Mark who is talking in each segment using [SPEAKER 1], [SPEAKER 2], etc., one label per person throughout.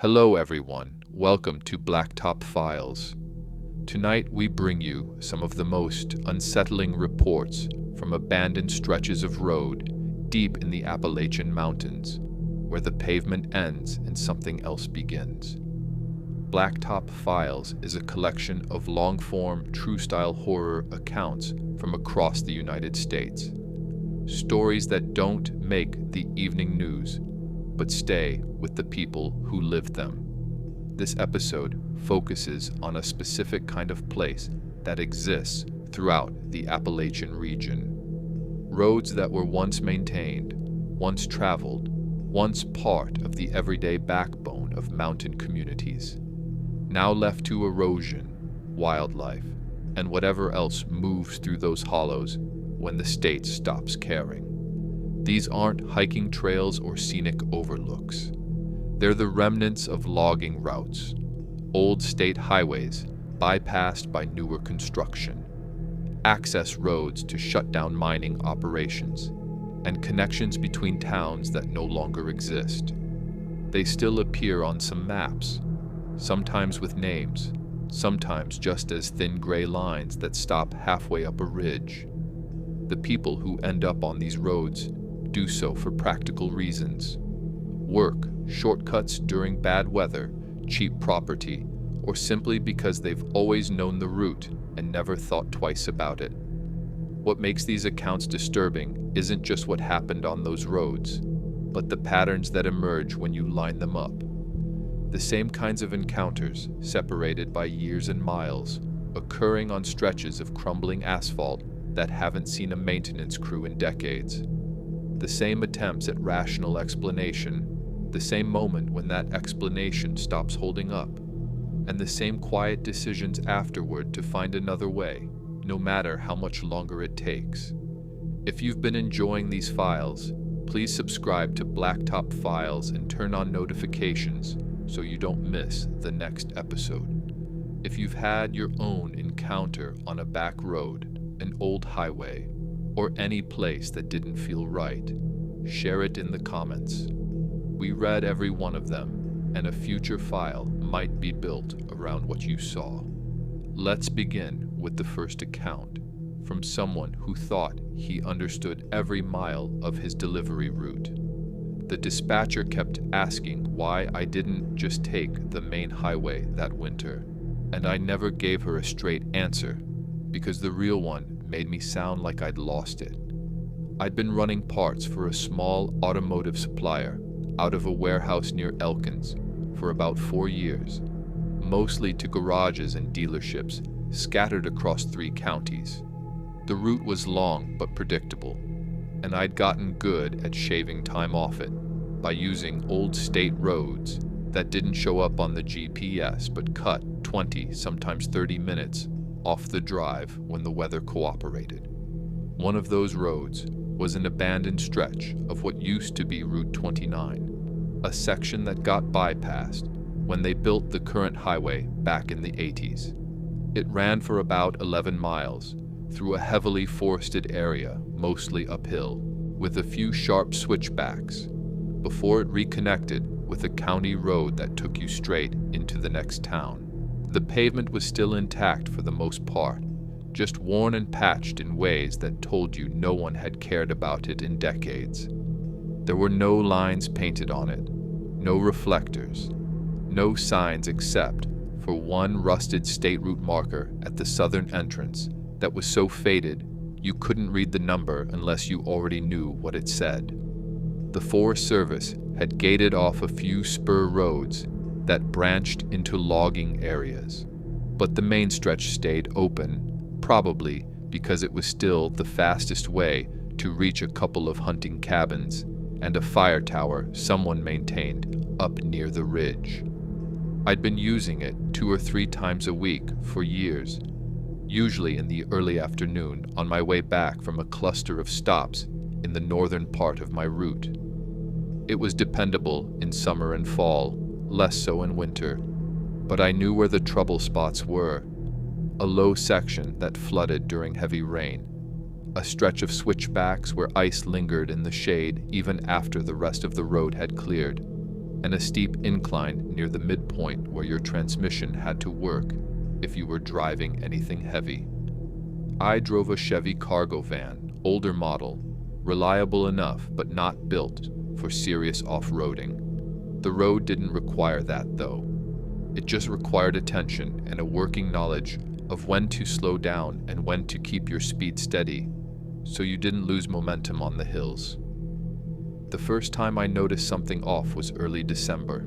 [SPEAKER 1] Hello everyone, welcome to Blacktop Files. Tonight we bring you some of the most unsettling reports from abandoned stretches of road deep in the Appalachian Mountains, where the pavement ends and something else begins. Blacktop Files is a collection of long-form, true-style horror accounts from across the United States. Stories that don't make the evening news, but stay with the people who lived them. This episode focuses on a specific kind of place that exists throughout the Appalachian region. Roads that were once maintained, once traveled, once part of the everyday backbone of mountain communities, now left to erosion, wildlife, and whatever else moves through those hollows when the state stops caring. These aren't hiking trails or scenic overlooks. They're the remnants of logging routes, old state highways bypassed by newer construction, access roads to shut down mining operations, and connections between towns that no longer exist. They still appear on some maps, sometimes with names, sometimes just as thin gray lines that stop halfway up a ridge. The people who end up on these roads do so for practical reasons: work, shortcuts during bad weather, cheap property, or simply because they've always known the route and never thought twice about it. What makes these accounts disturbing isn't just what happened on those roads, but the patterns that emerge when you line them up. The same kinds of encounters, separated by years and miles, occurring on stretches of crumbling asphalt that haven't seen a maintenance crew in decades. The same attempts at rational explanation, the same moment when that explanation stops holding up, and the same quiet decisions afterward to find another way, no matter how much longer it takes. If you've been enjoying these files, please subscribe to Blacktop Files and turn on notifications so you don't miss the next episode. If you've had your own encounter on a back road, an old highway, or any place that didn't feel right, share it in the comments. We read every one of them, and a future file might be built around what you saw. Let's begin with the first account, from someone who thought he understood every mile of his delivery route. The dispatcher kept asking why I didn't just take the main highway that winter, and I never gave her a straight answer, because the real one made me sound like I'd lost it. I'd been running parts for a small automotive supplier out of a warehouse near Elkins for about 4 years, mostly to garages and dealerships scattered across 3 counties. The route was long but predictable, and I'd gotten good at shaving time off it by using old state roads that didn't show up on the GPS but cut 20, sometimes 30 minutes off the drive when the weather cooperated. One of those roads was an abandoned stretch of what used to be Route 29, a section that got bypassed when they built the current highway back in the 80s. It ran for about 11 miles through a heavily forested area, mostly uphill, with a few sharp switchbacks, before it reconnected with a county road that took you straight into the next town. The pavement was still intact for the most part, just worn and patched in ways that told you no one had cared about it in decades. There were no lines painted on it, no reflectors, no signs except for one rusted state route marker at the southern entrance that was so faded you couldn't read the number unless you already knew what it said. The Forest Service had gated off a few spur roads that branched into logging areas, but the main stretch stayed open, probably because it was still the fastest way to reach a couple of hunting cabins and a fire tower someone maintained up near the ridge. I'd been using it 2 or 3 times a week for years, usually in the early afternoon on my way back from a cluster of stops in the northern part of my route. It was dependable in summer and fall, less so in winter, but I knew where the trouble spots were: a low section that flooded during heavy rain, a stretch of switchbacks where ice lingered in the shade even after the rest of the road had cleared, and a steep incline near the midpoint where your transmission had to work if you were driving anything heavy. I drove a Chevy cargo van, older model, reliable enough but not built for serious off-roading. The road didn't require that, though. It just required attention and a working knowledge of when to slow down and when to keep your speed steady so you didn't lose momentum on the hills. The first time I noticed something off was early December,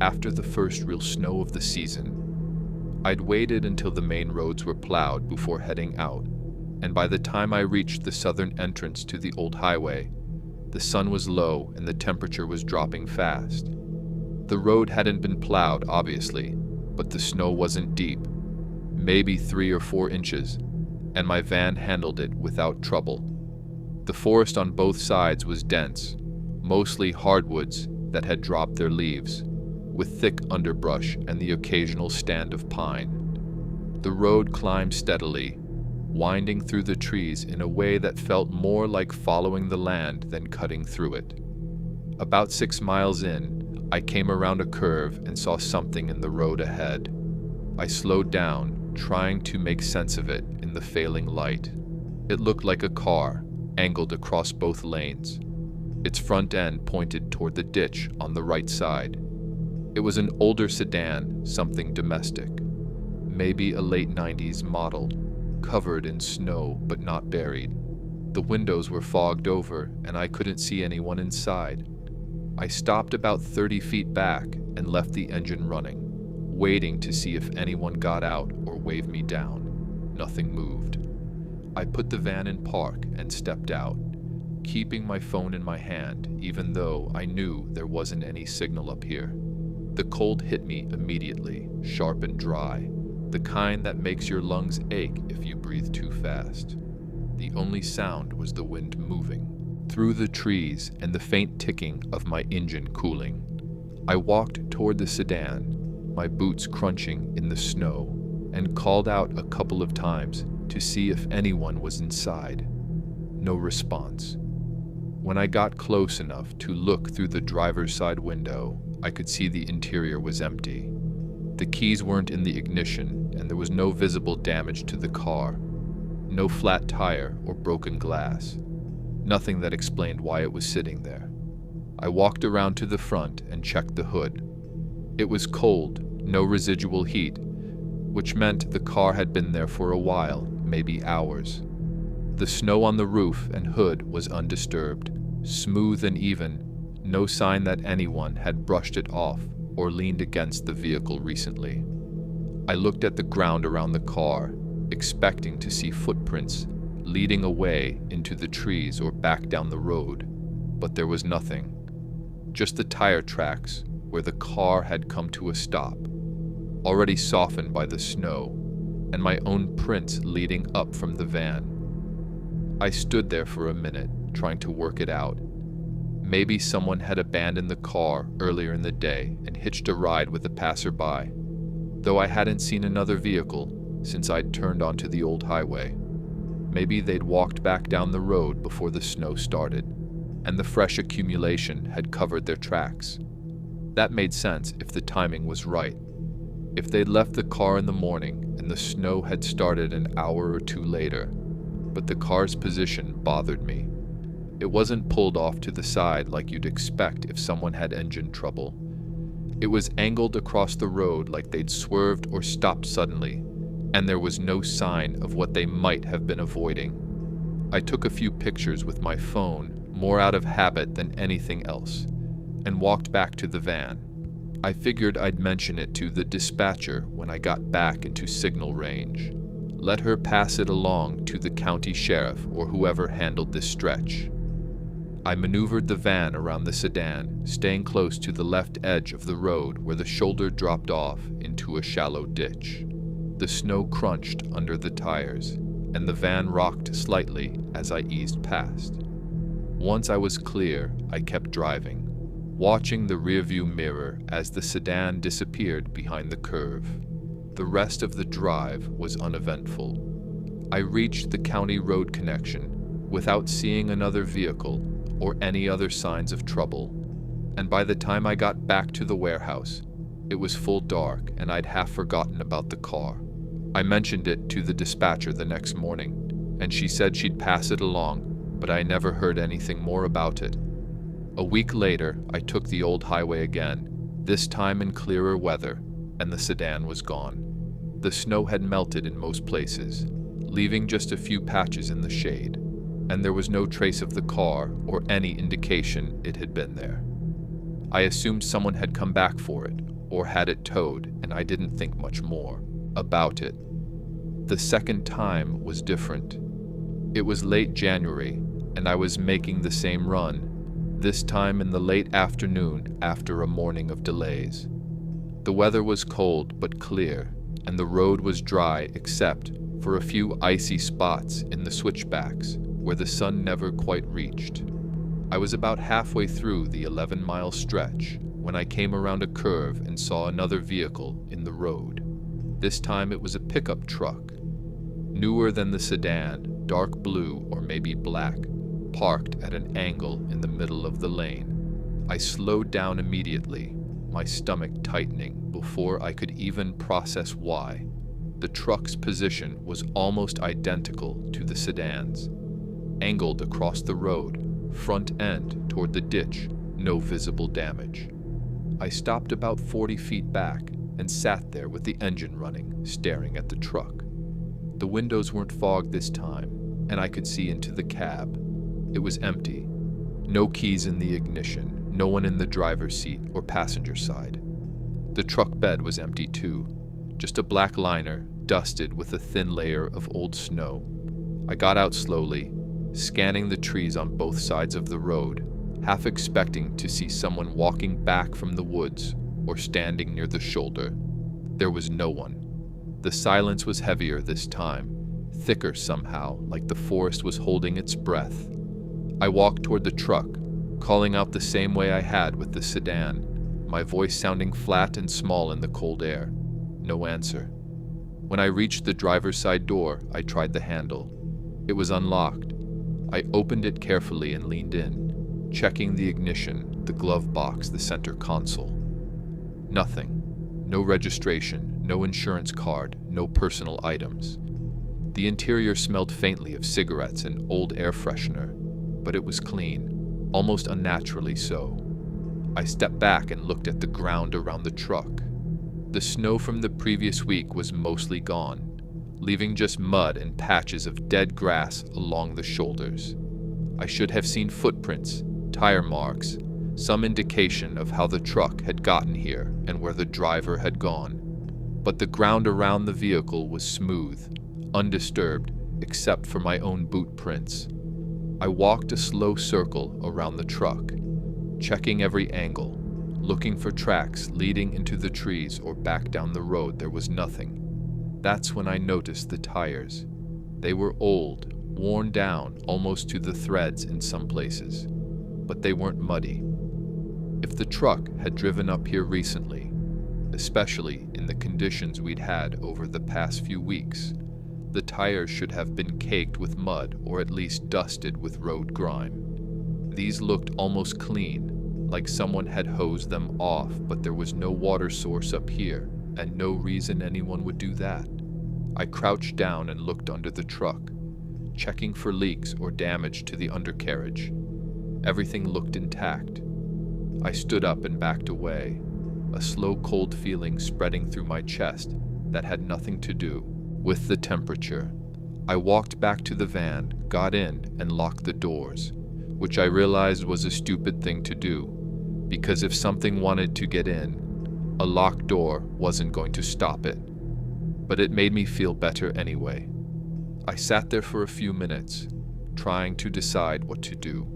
[SPEAKER 1] after the first real snow of the season. I'd waited until the main roads were plowed before heading out, and by the time I reached the southern entrance to the old highway, the sun was low and the temperature was dropping fast. The road hadn't been plowed, obviously, but the snow wasn't deep, maybe 3 or 4 inches, and my van handled it without trouble. The forest on both sides was dense, mostly hardwoods that had dropped their leaves, with thick underbrush and the occasional stand of pine. The road climbed steadily, winding through the trees in a way that felt more like following the land than cutting through it. About 6 miles in, I came around a curve and saw something in the road ahead. I slowed down, trying to make sense of it in the failing light. It looked like a car, angled across both lanes. Its front end pointed toward the ditch on the right side. It was an older sedan, something domestic, maybe a late 90s model, covered in snow but not buried. The windows were fogged over and I couldn't see anyone inside. I stopped about 30 feet back and left the engine running, waiting to see if anyone got out or waved me down. Nothing moved. I put the van in park and stepped out, keeping my phone in my hand even though I knew there wasn't any signal up here. The cold hit me immediately, sharp and dry, the kind that makes your lungs ache if you breathe too fast. The only sound was the wind moving through the trees and the faint ticking of my engine cooling. I walked toward the sedan, my boots crunching in the snow, and called out a couple of times to see if anyone was inside. No response. When I got close enough to look through the driver's side window, I could see the interior was empty. The keys weren't in the ignition, and there was no visible damage to the car. No flat tire or broken glass. Nothing that explained why it was sitting there. I walked around to the front and checked the hood. It was cold, no residual heat, which meant the car had been there for a while, maybe hours. The snow on the roof and hood was undisturbed, smooth and even, no sign that anyone had brushed it off or leaned against the vehicle recently. I looked at the ground around the car, expecting to see footprints leading away into the trees or back down the road, but there was nothing. Just the tire tracks where the car had come to a stop, already softened by the snow, and my own prints leading up from the van. I stood there for a minute, trying to work it out. Maybe someone had abandoned the car earlier in the day and hitched a ride with a passerby, though I hadn't seen another vehicle since I'd turned onto the old highway. Maybe they'd walked back down the road before the snow started, and the fresh accumulation had covered their tracks. That made sense if the timing was right. If they'd left the car in the morning and the snow had started an hour or two later, but the car's position bothered me. It wasn't pulled off to the side like you'd expect if someone had engine trouble. It was angled across the road like they'd swerved or stopped suddenly, and there was no sign of what they might have been avoiding. I took a few pictures with my phone, more out of habit than anything else, and walked back to the van. I figured I'd mention it to the dispatcher when I got back into signal range. Let her pass it along to the county sheriff or whoever handled this stretch. I maneuvered the van around the sedan, staying close to the left edge of the road where the shoulder dropped off into a shallow ditch. The snow crunched under the tires, and the van rocked slightly as I eased past. Once I was clear, I kept driving, watching the rearview mirror as the sedan disappeared behind the curve. The rest of the drive was uneventful. I reached the county road connection without seeing another vehicle or any other signs of trouble, and by the time I got back to the warehouse, it was full dark and I'd half forgotten about the car. I mentioned it to the dispatcher the next morning, and she said she'd pass it along, but I never heard anything more about it. A week later, I took the old highway again, this time in clearer weather, and the sedan was gone. The snow had melted in most places, leaving just a few patches in the shade, and there was no trace of the car or any indication it had been there. I assumed someone had come back for it, or had it towed, and I didn't think much more about it. The second time was different. It was late January, and I was making the same run, this time in the late afternoon after a morning of delays. The weather was cold but clear, and the road was dry except for a few icy spots in the switchbacks where the sun never quite reached. I was about halfway through the 11-mile stretch when I came around a curve and saw another vehicle in the road. This time it was a pickup truck, newer than the sedan, dark blue or maybe black, parked at an angle in the middle of the lane. I slowed down immediately, my stomach tightening before I could even process why. The truck's position was almost identical to the sedan's, angled across the road, front end toward the ditch, no visible damage. I stopped about 40 feet back and sat there with the engine running, staring at the truck. The windows weren't fogged this time, and I could see into the cab. It was empty. No keys in the ignition, no one in the driver's seat or passenger side. The truck bed was empty too, just a black liner dusted with a thin layer of old snow. I got out slowly, scanning the trees on both sides of the road, half expecting to see someone walking back from the woods or standing near the shoulder. There was no one. The silence was heavier this time, thicker somehow, like the forest was holding its breath. I walked toward the truck, calling out the same way I had with the sedan, my voice sounding flat and small in the cold air. No answer. When I reached the driver's side door, I tried the handle. It was unlocked. I opened it carefully and leaned in, checking the ignition, the glove box, the center console. Nothing. No registration, no insurance card, no personal items. The interior smelled faintly of cigarettes and old air freshener, but it was clean, almost unnaturally so. I stepped back and looked at the ground around the truck. The snow from the previous week was mostly gone, leaving just mud and patches of dead grass along the shoulders. I should have seen footprints, tire marks, some indication of how the truck had gotten here and where the driver had gone. But the ground around the vehicle was smooth, undisturbed except for my own boot prints. I walked a slow circle around the truck, checking every angle, looking for tracks leading into the trees or back down the road. There was nothing. That's when I noticed the tires. They were old, worn down almost to the threads in some places, but they weren't muddy. If the truck had driven up here recently, especially in the conditions we'd had over the past few weeks, the tires should have been caked with mud or at least dusted with road grime. These looked almost clean, like someone had hosed them off, but there was no water source up here, and no reason anyone would do that. I crouched down and looked under the truck, checking for leaks or damage to the undercarriage. Everything looked intact. I stood up and backed away, a slow cold feeling spreading through my chest that had nothing to do with the temperature. I walked back to the van, got in, and locked the doors, which I realized was a stupid thing to do, because if something wanted to get in, a locked door wasn't going to stop it. But it made me feel better anyway. I sat there for a few minutes, trying to decide what to do.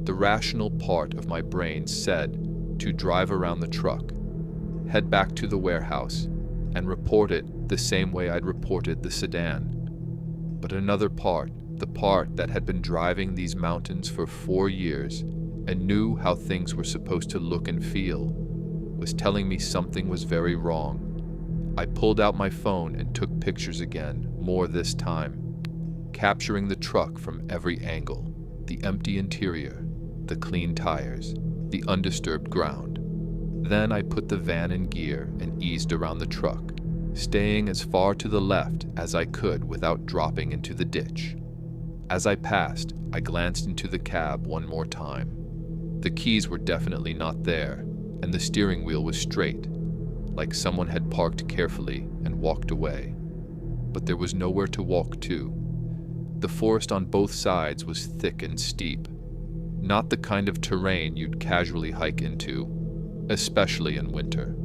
[SPEAKER 1] The rational part of my brain said to drive around the truck, head back to the warehouse, and report it the same way I'd reported the sedan. But another part, the part that had been driving these mountains for 4 years and knew how things were supposed to look and feel, was telling me something was very wrong. I pulled out my phone and took pictures again, more this time, capturing the truck from every angle, the empty interior, the clean tires, the undisturbed ground. Then I put the van in gear and eased around the truck, staying as far to the left as I could without dropping into the ditch. As I passed, I glanced into the cab one more time. The keys were definitely not there, and the steering wheel was straight, like someone had parked carefully and walked away. But there was nowhere to walk to. The forest on both sides was thick and steep, not the kind of terrain you'd casually hike into, especially in winter.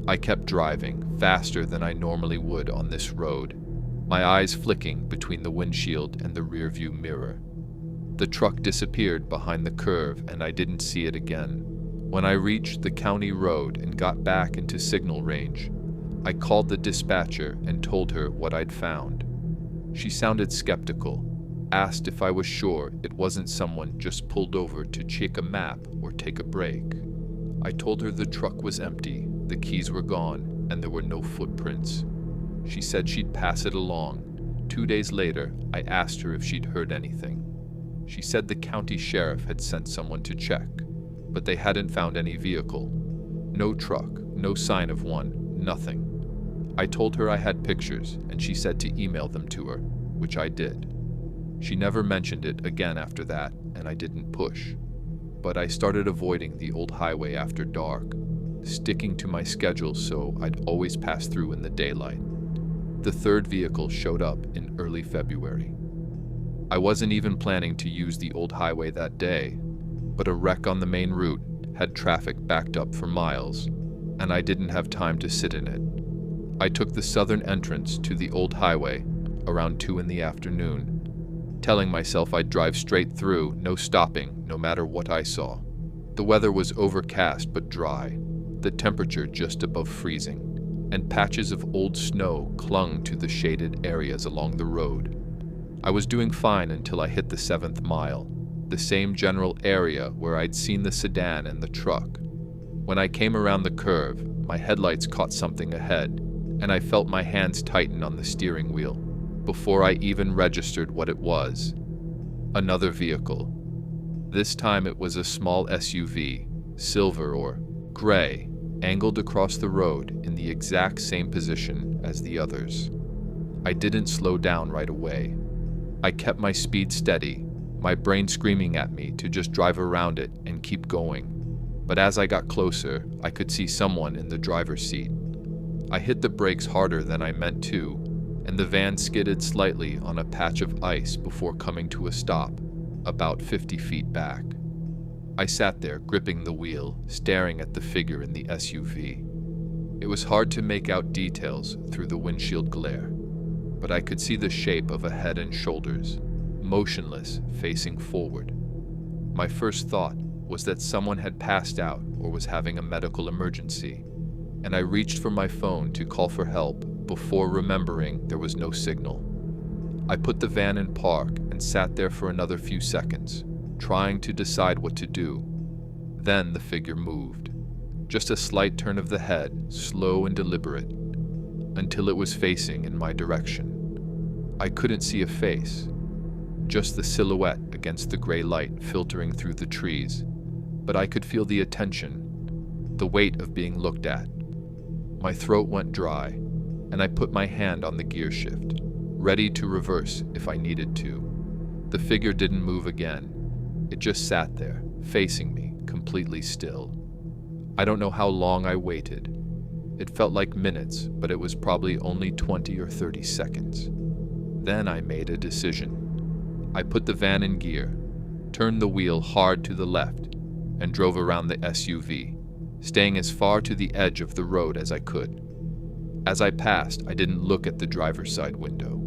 [SPEAKER 1] I kept driving, faster than I normally would on this road, my eyes flicking between the windshield and the rearview mirror. The truck disappeared behind the curve and I didn't see it again. When I reached the county road and got back into signal range, I called the dispatcher and told her what I'd found. She sounded skeptical, asked if I was sure it wasn't someone just pulled over to check a map or take a break. I told her the truck was empty, the keys were gone, and there were no footprints. She said she'd pass it along. 2 days later, I asked her if she'd heard anything. She said the county sheriff had sent someone to check, but they hadn't found any vehicle. No truck, no sign of one, nothing. I told her I had pictures, and she said to email them to her, which I did. She never mentioned it again after that, and I didn't push. But I started avoiding the old highway after dark, sticking to my schedule so I'd always pass through in the daylight. The third vehicle showed up in early February. I wasn't even planning to use the old highway that day, but a wreck on the main route had traffic backed up for miles, and I didn't have time to sit in it. I took the southern entrance to the old highway around 2 in the afternoon, telling myself I'd drive straight through, no stopping, no matter what I saw. The weather was overcast but dry, the temperature just above freezing, and patches of old snow clung to the shaded areas along the road. I was doing fine until I hit the 7th mile, the same general area where I'd seen the sedan and the truck. When I came around the curve, my headlights caught something ahead, and I felt my hands tighten on the steering wheel before I even registered what it was. Another vehicle. This time it was a small SUV, silver or gray, angled across the road in the exact same position as the others. I didn't slow down right away. I kept my speed steady, my brain screaming at me to just drive around it and keep going. But as I got closer, I could see someone in the driver's seat. I hit the brakes harder than I meant to, and the van skidded slightly on a patch of ice before coming to a stop, about 50 feet back. I sat there, gripping the wheel, staring at the figure in the SUV. It was hard to make out details through the windshield glare, but I could see the shape of a head and shoulders, motionless, facing forward. My first thought was that someone had passed out or was having a medical emergency, and I reached for my phone to call for help before remembering there was no signal. I put the van in park and sat there for another few seconds, trying to decide what to do. Then the figure moved. Just a slight turn of the head, slow and deliberate, until it was facing in my direction. I couldn't see a face, just the silhouette against the gray light filtering through the trees, but I could feel the attention, the weight of being looked at. My throat went dry, and I put my hand on the gear shift, ready to reverse if I needed to. The figure didn't move again. It just sat there, facing me, completely still. I don't know how long I waited. It felt like minutes, but it was probably only 20 or 30 seconds. Then I made a decision. I put the van in gear, turned the wheel hard to the left, and drove around the SUV, staying as far to the edge of the road as I could. As I passed, I didn't look at the driver's side window.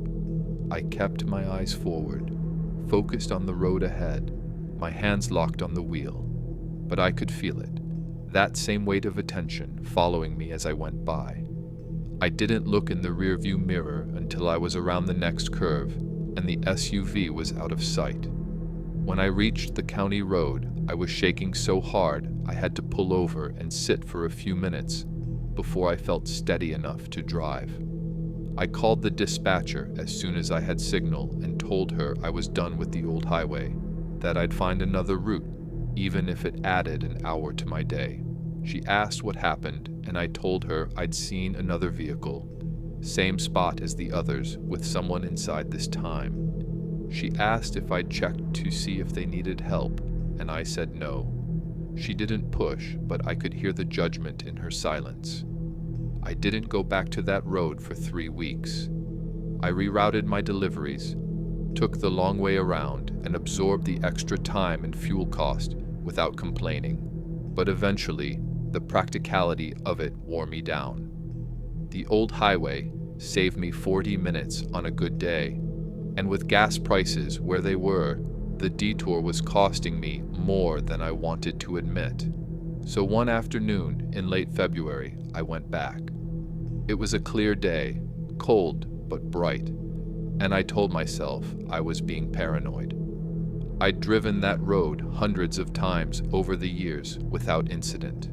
[SPEAKER 1] I kept my eyes forward, focused on the road ahead, my hands locked on the wheel. But I could feel it, that same weight of attention following me as I went by. I didn't look in the rearview mirror until I was around the next curve and the SUV was out of sight. When I reached the county road, I was shaking so hard I had to pull over and sit for a few minutes before I felt steady enough to drive. I called the dispatcher as soon as I had signal and told her I was done with the old highway, that I'd find another route, even if it added an hour to my day. She asked what happened, and I told her I'd seen another vehicle, same spot as the others, with someone inside this time. She asked if I'd checked to see if they needed help, and I said no. She didn't push, but I could hear the judgment in her silence. I didn't go back to that road for 3 weeks. I rerouted my deliveries, took the long way around, and absorbed the extra time and fuel cost without complaining. But eventually, the practicality of it wore me down. The old highway saved me 40 minutes on a good day, and with gas prices where they were, the detour was costing me more than I wanted to admit. So one afternoon in late February, I went back. It was a clear day, cold but bright, and I told myself I was being paranoid. I'd driven that road hundreds of times over the years without incident.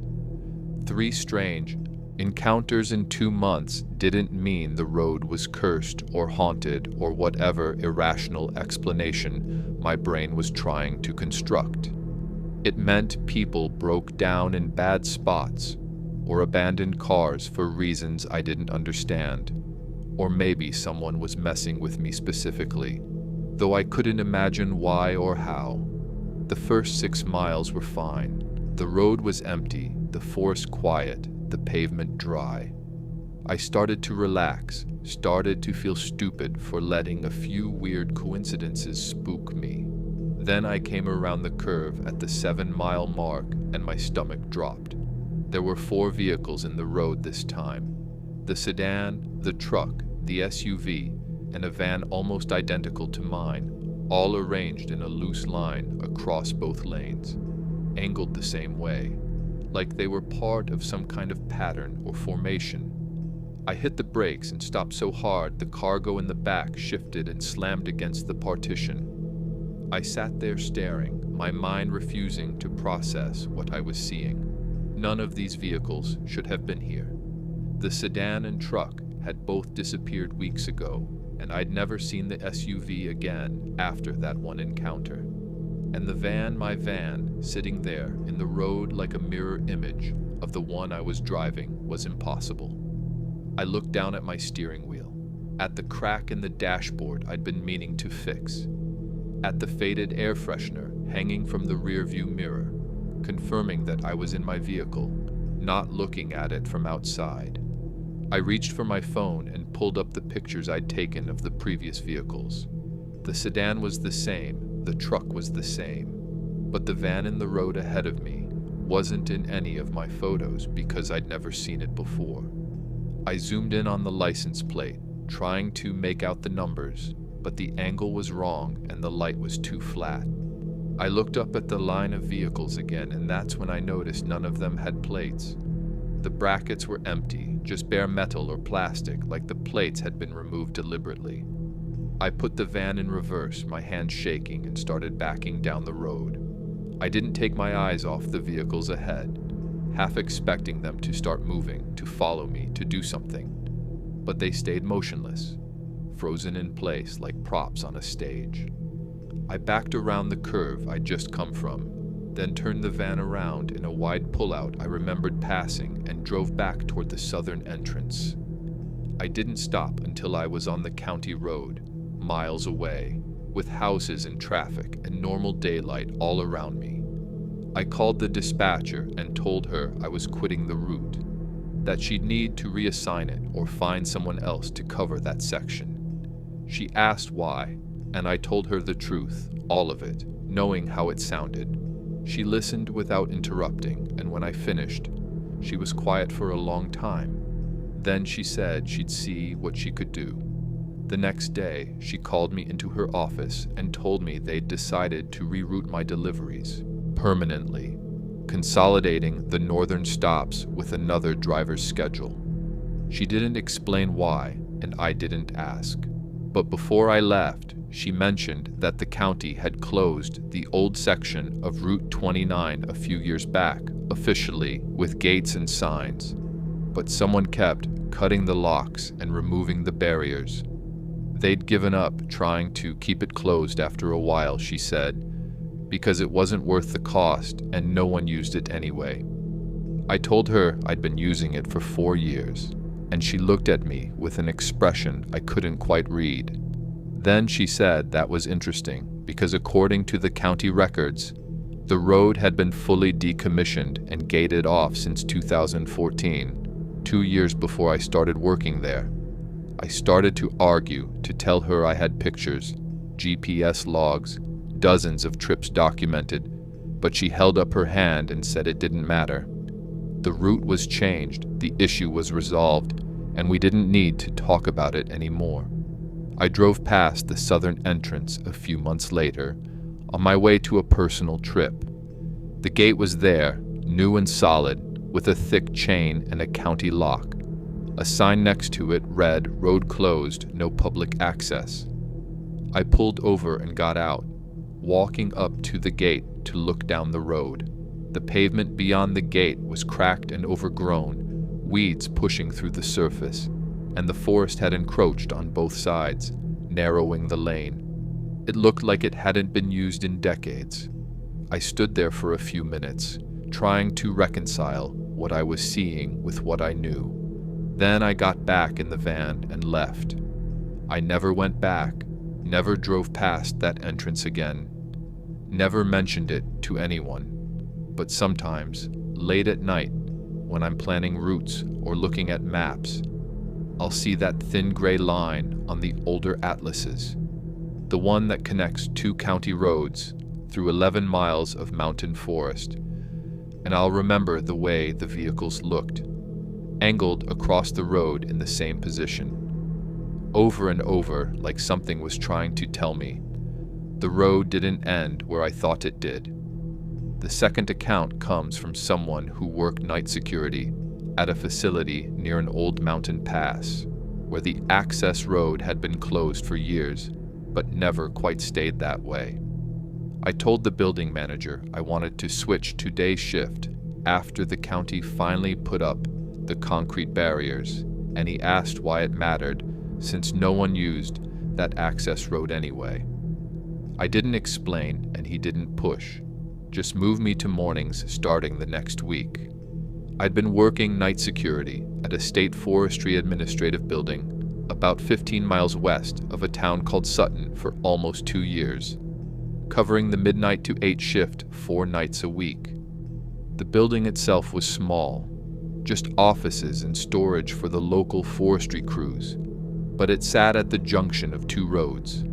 [SPEAKER 1] 3 strange encounters in 2 months didn't mean the road was cursed or haunted or whatever irrational explanation my brain was trying to construct. It meant people broke down in bad spots or abandoned cars for reasons I didn't understand, or maybe someone was messing with me specifically, though I couldn't imagine why or how. The first 6 miles were fine. The road was empty, the forest quiet, the pavement dry. I started to relax, started to feel stupid for letting a few weird coincidences spook me. Then I came around the curve at the 7-mile mark and my stomach dropped. There were 4 vehicles in the road this time. The sedan, the truck, the SUV, and a van almost identical to mine, all arranged in a loose line across both lanes, angled the same way, like they were part of some kind of pattern or formation. I hit the brakes and stopped so hard the cargo in the back shifted and slammed against the partition. I sat there staring, my mind refusing to process what I was seeing. None of these vehicles should have been here. The sedan and truck had both disappeared weeks ago, and I'd never seen the SUV again after that one encounter. And the van, my van, sitting there in the road like a mirror image of the one I was driving, was impossible. I looked down at my steering wheel, at the crack in the dashboard I'd been meaning to fix, at the faded air freshener hanging from the rearview mirror, confirming that I was in my vehicle, not looking at it from outside. I reached for my phone and pulled up the pictures I'd taken of the previous vehicles. The sedan was the same, the truck was the same, but the van in the road ahead of me wasn't in any of my photos because I'd never seen it before. I zoomed in on the license plate, trying to make out the numbers, but the angle was wrong and the light was too flat. I looked up at the line of vehicles again, and that's when I noticed none of them had plates. The brackets were empty, just bare metal or plastic, like the plates had been removed deliberately. I put the van in reverse, my hands shaking, and started backing down the road. I didn't take my eyes off the vehicles ahead, half expecting them to start moving, to follow me, to do something. But they stayed motionless, frozen in place like props on a stage. I backed around the curve I'd just come from, then turned the van around in a wide pullout I remembered passing and drove back toward the southern entrance. I didn't stop until I was on the county road, miles away, with houses and traffic and normal daylight all around me. I called the dispatcher and told her I was quitting the route, that she'd need to reassign it or find someone else to cover that section. She asked why, and I told her the truth, all of it, knowing how it sounded. She listened without interrupting, and when I finished, she was quiet for a long time. Then she said she'd see what she could do. The next day, she called me into her office and told me they'd decided to reroute my deliveries permanently, consolidating the northern stops with another driver's schedule. She didn't explain why, and I didn't ask. But before I left, she mentioned that the county had closed the old section of Route 29 a few years back, officially with gates and signs. But someone kept cutting the locks and removing the barriers. They'd given up trying to keep it closed after a while, she said, because it wasn't worth the cost and no one used it anyway. I told her I'd been using it for 4 years, and she looked at me with an expression I couldn't quite read. Then she said that was interesting because according to the county records, the road had been fully decommissioned and gated off since 2014, 2 years before I started working there. I started to argue to tell her I had pictures, GPS logs, dozens of trips documented, but she held up her hand and said it didn't matter. The route was changed, the issue was resolved, and we didn't need to talk about it anymore. I drove past the southern entrance a few months later, on my way to a personal trip. The gate was there, new and solid, with a thick chain and a county lock. A sign next to it read, "Road closed, no public access." I pulled over and got out, walking up to the gate to look down the road. The pavement beyond the gate was cracked and overgrown, weeds pushing through the surface, and the forest had encroached on both sides, narrowing the lane. It looked like it hadn't been used in decades. I stood there for a few minutes, trying to reconcile what I was seeing with what I knew. Then I got back in the van and left. I never went back, never drove past that entrance again, never mentioned it to anyone. But sometimes, late at night, when I'm planning routes or looking at maps, I'll see that thin gray line on the older atlases, the one that connects 2 county roads through 11 miles of mountain forest, and I'll remember the way the vehicles looked, angled across the road in the same position. Over and over, like something was trying to tell me, the road didn't end where I thought it did. The second account comes from someone who worked night security at a facility near an old mountain pass, where the access road had been closed for years, but never quite stayed that way. I told the building manager I wanted to switch to day shift after the county finally put up the concrete barriers, and he asked why it mattered since no one used that access road anyway. I didn't explain and he didn't push, just move me to mornings starting the next week. I'd been working night security at a state forestry administrative building about 15 miles west of a town called Sutton for almost 2 years, covering the midnight to 8 shift 4 nights a week. The building itself was small, just offices and storage for the local forestry crews, but it sat at the junction of 2 roads,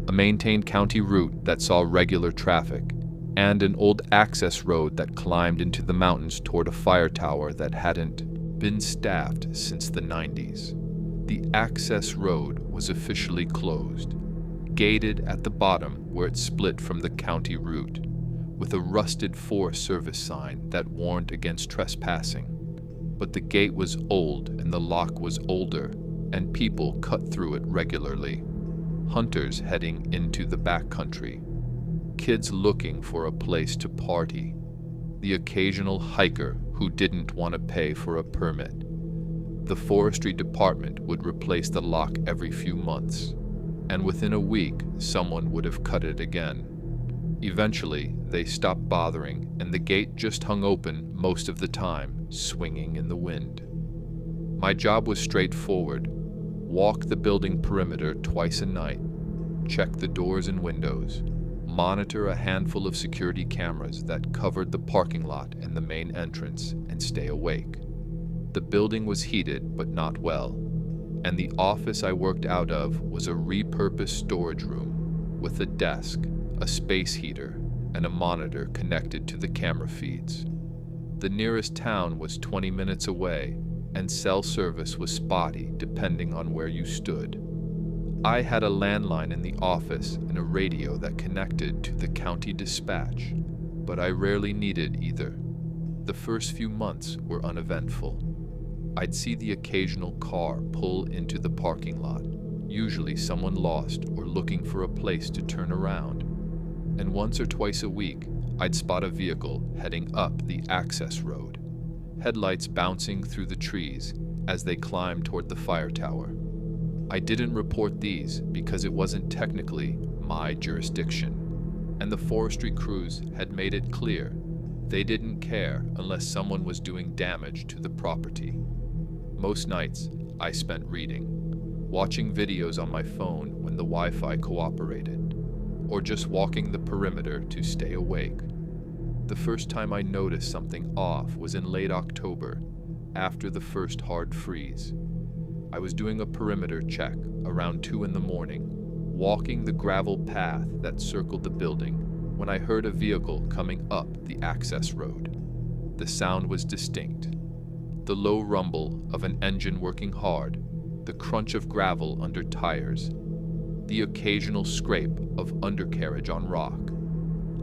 [SPEAKER 1] a maintained county route that saw regular traffic, and an old access road that climbed into the mountains toward a fire tower that hadn't been staffed since the 90s. The access road was officially closed, gated at the bottom where it split from the county route, with a rusted Forest Service sign that warned against trespassing. But the gate was old and the lock was older, and people cut through it regularly. Hunters heading into the backcountry, kids looking for a place to party, the occasional hiker who didn't want to pay for a permit. The forestry department would replace the lock every few months, and within a week someone would have cut it again. Eventually, they stopped bothering, and the gate just hung open most of the time, swinging in the wind. My job was straightforward: walk the building perimeter twice a night, check the doors and windows, monitor a handful of security cameras that covered the parking lot and the main entrance, and stay awake. The building was heated, but not well, and the office I worked out of was a repurposed storage room with a desk, a space heater, and a monitor connected to the camera feeds. The nearest town was 20 minutes away, and cell service was spotty depending on where you stood. I had a landline in the office and a radio that connected to the county dispatch, but I rarely needed either. The first few months were uneventful. I'd see the occasional car pull into the parking lot, usually someone lost or looking for a place to turn around. And once or twice a week, I'd spot a vehicle heading up the access road, headlights bouncing through the trees as they climbed toward the fire tower. I didn't report these because it wasn't technically my jurisdiction. and the forestry crews had made it clear they didn't care unless someone was doing damage to the property. Most nights, I spent reading, watching videos on my phone when the Wi-Fi cooperated, or just walking the perimeter to stay awake. The first time I noticed something off was in late October, after the first hard freeze. I was doing a perimeter check around 2 in the morning, walking the gravel path that circled the building, when I heard a vehicle coming up the access road. The sound was distinct. The low rumble of an engine working hard, the crunch of gravel under tires, the occasional scrape of undercarriage on rock.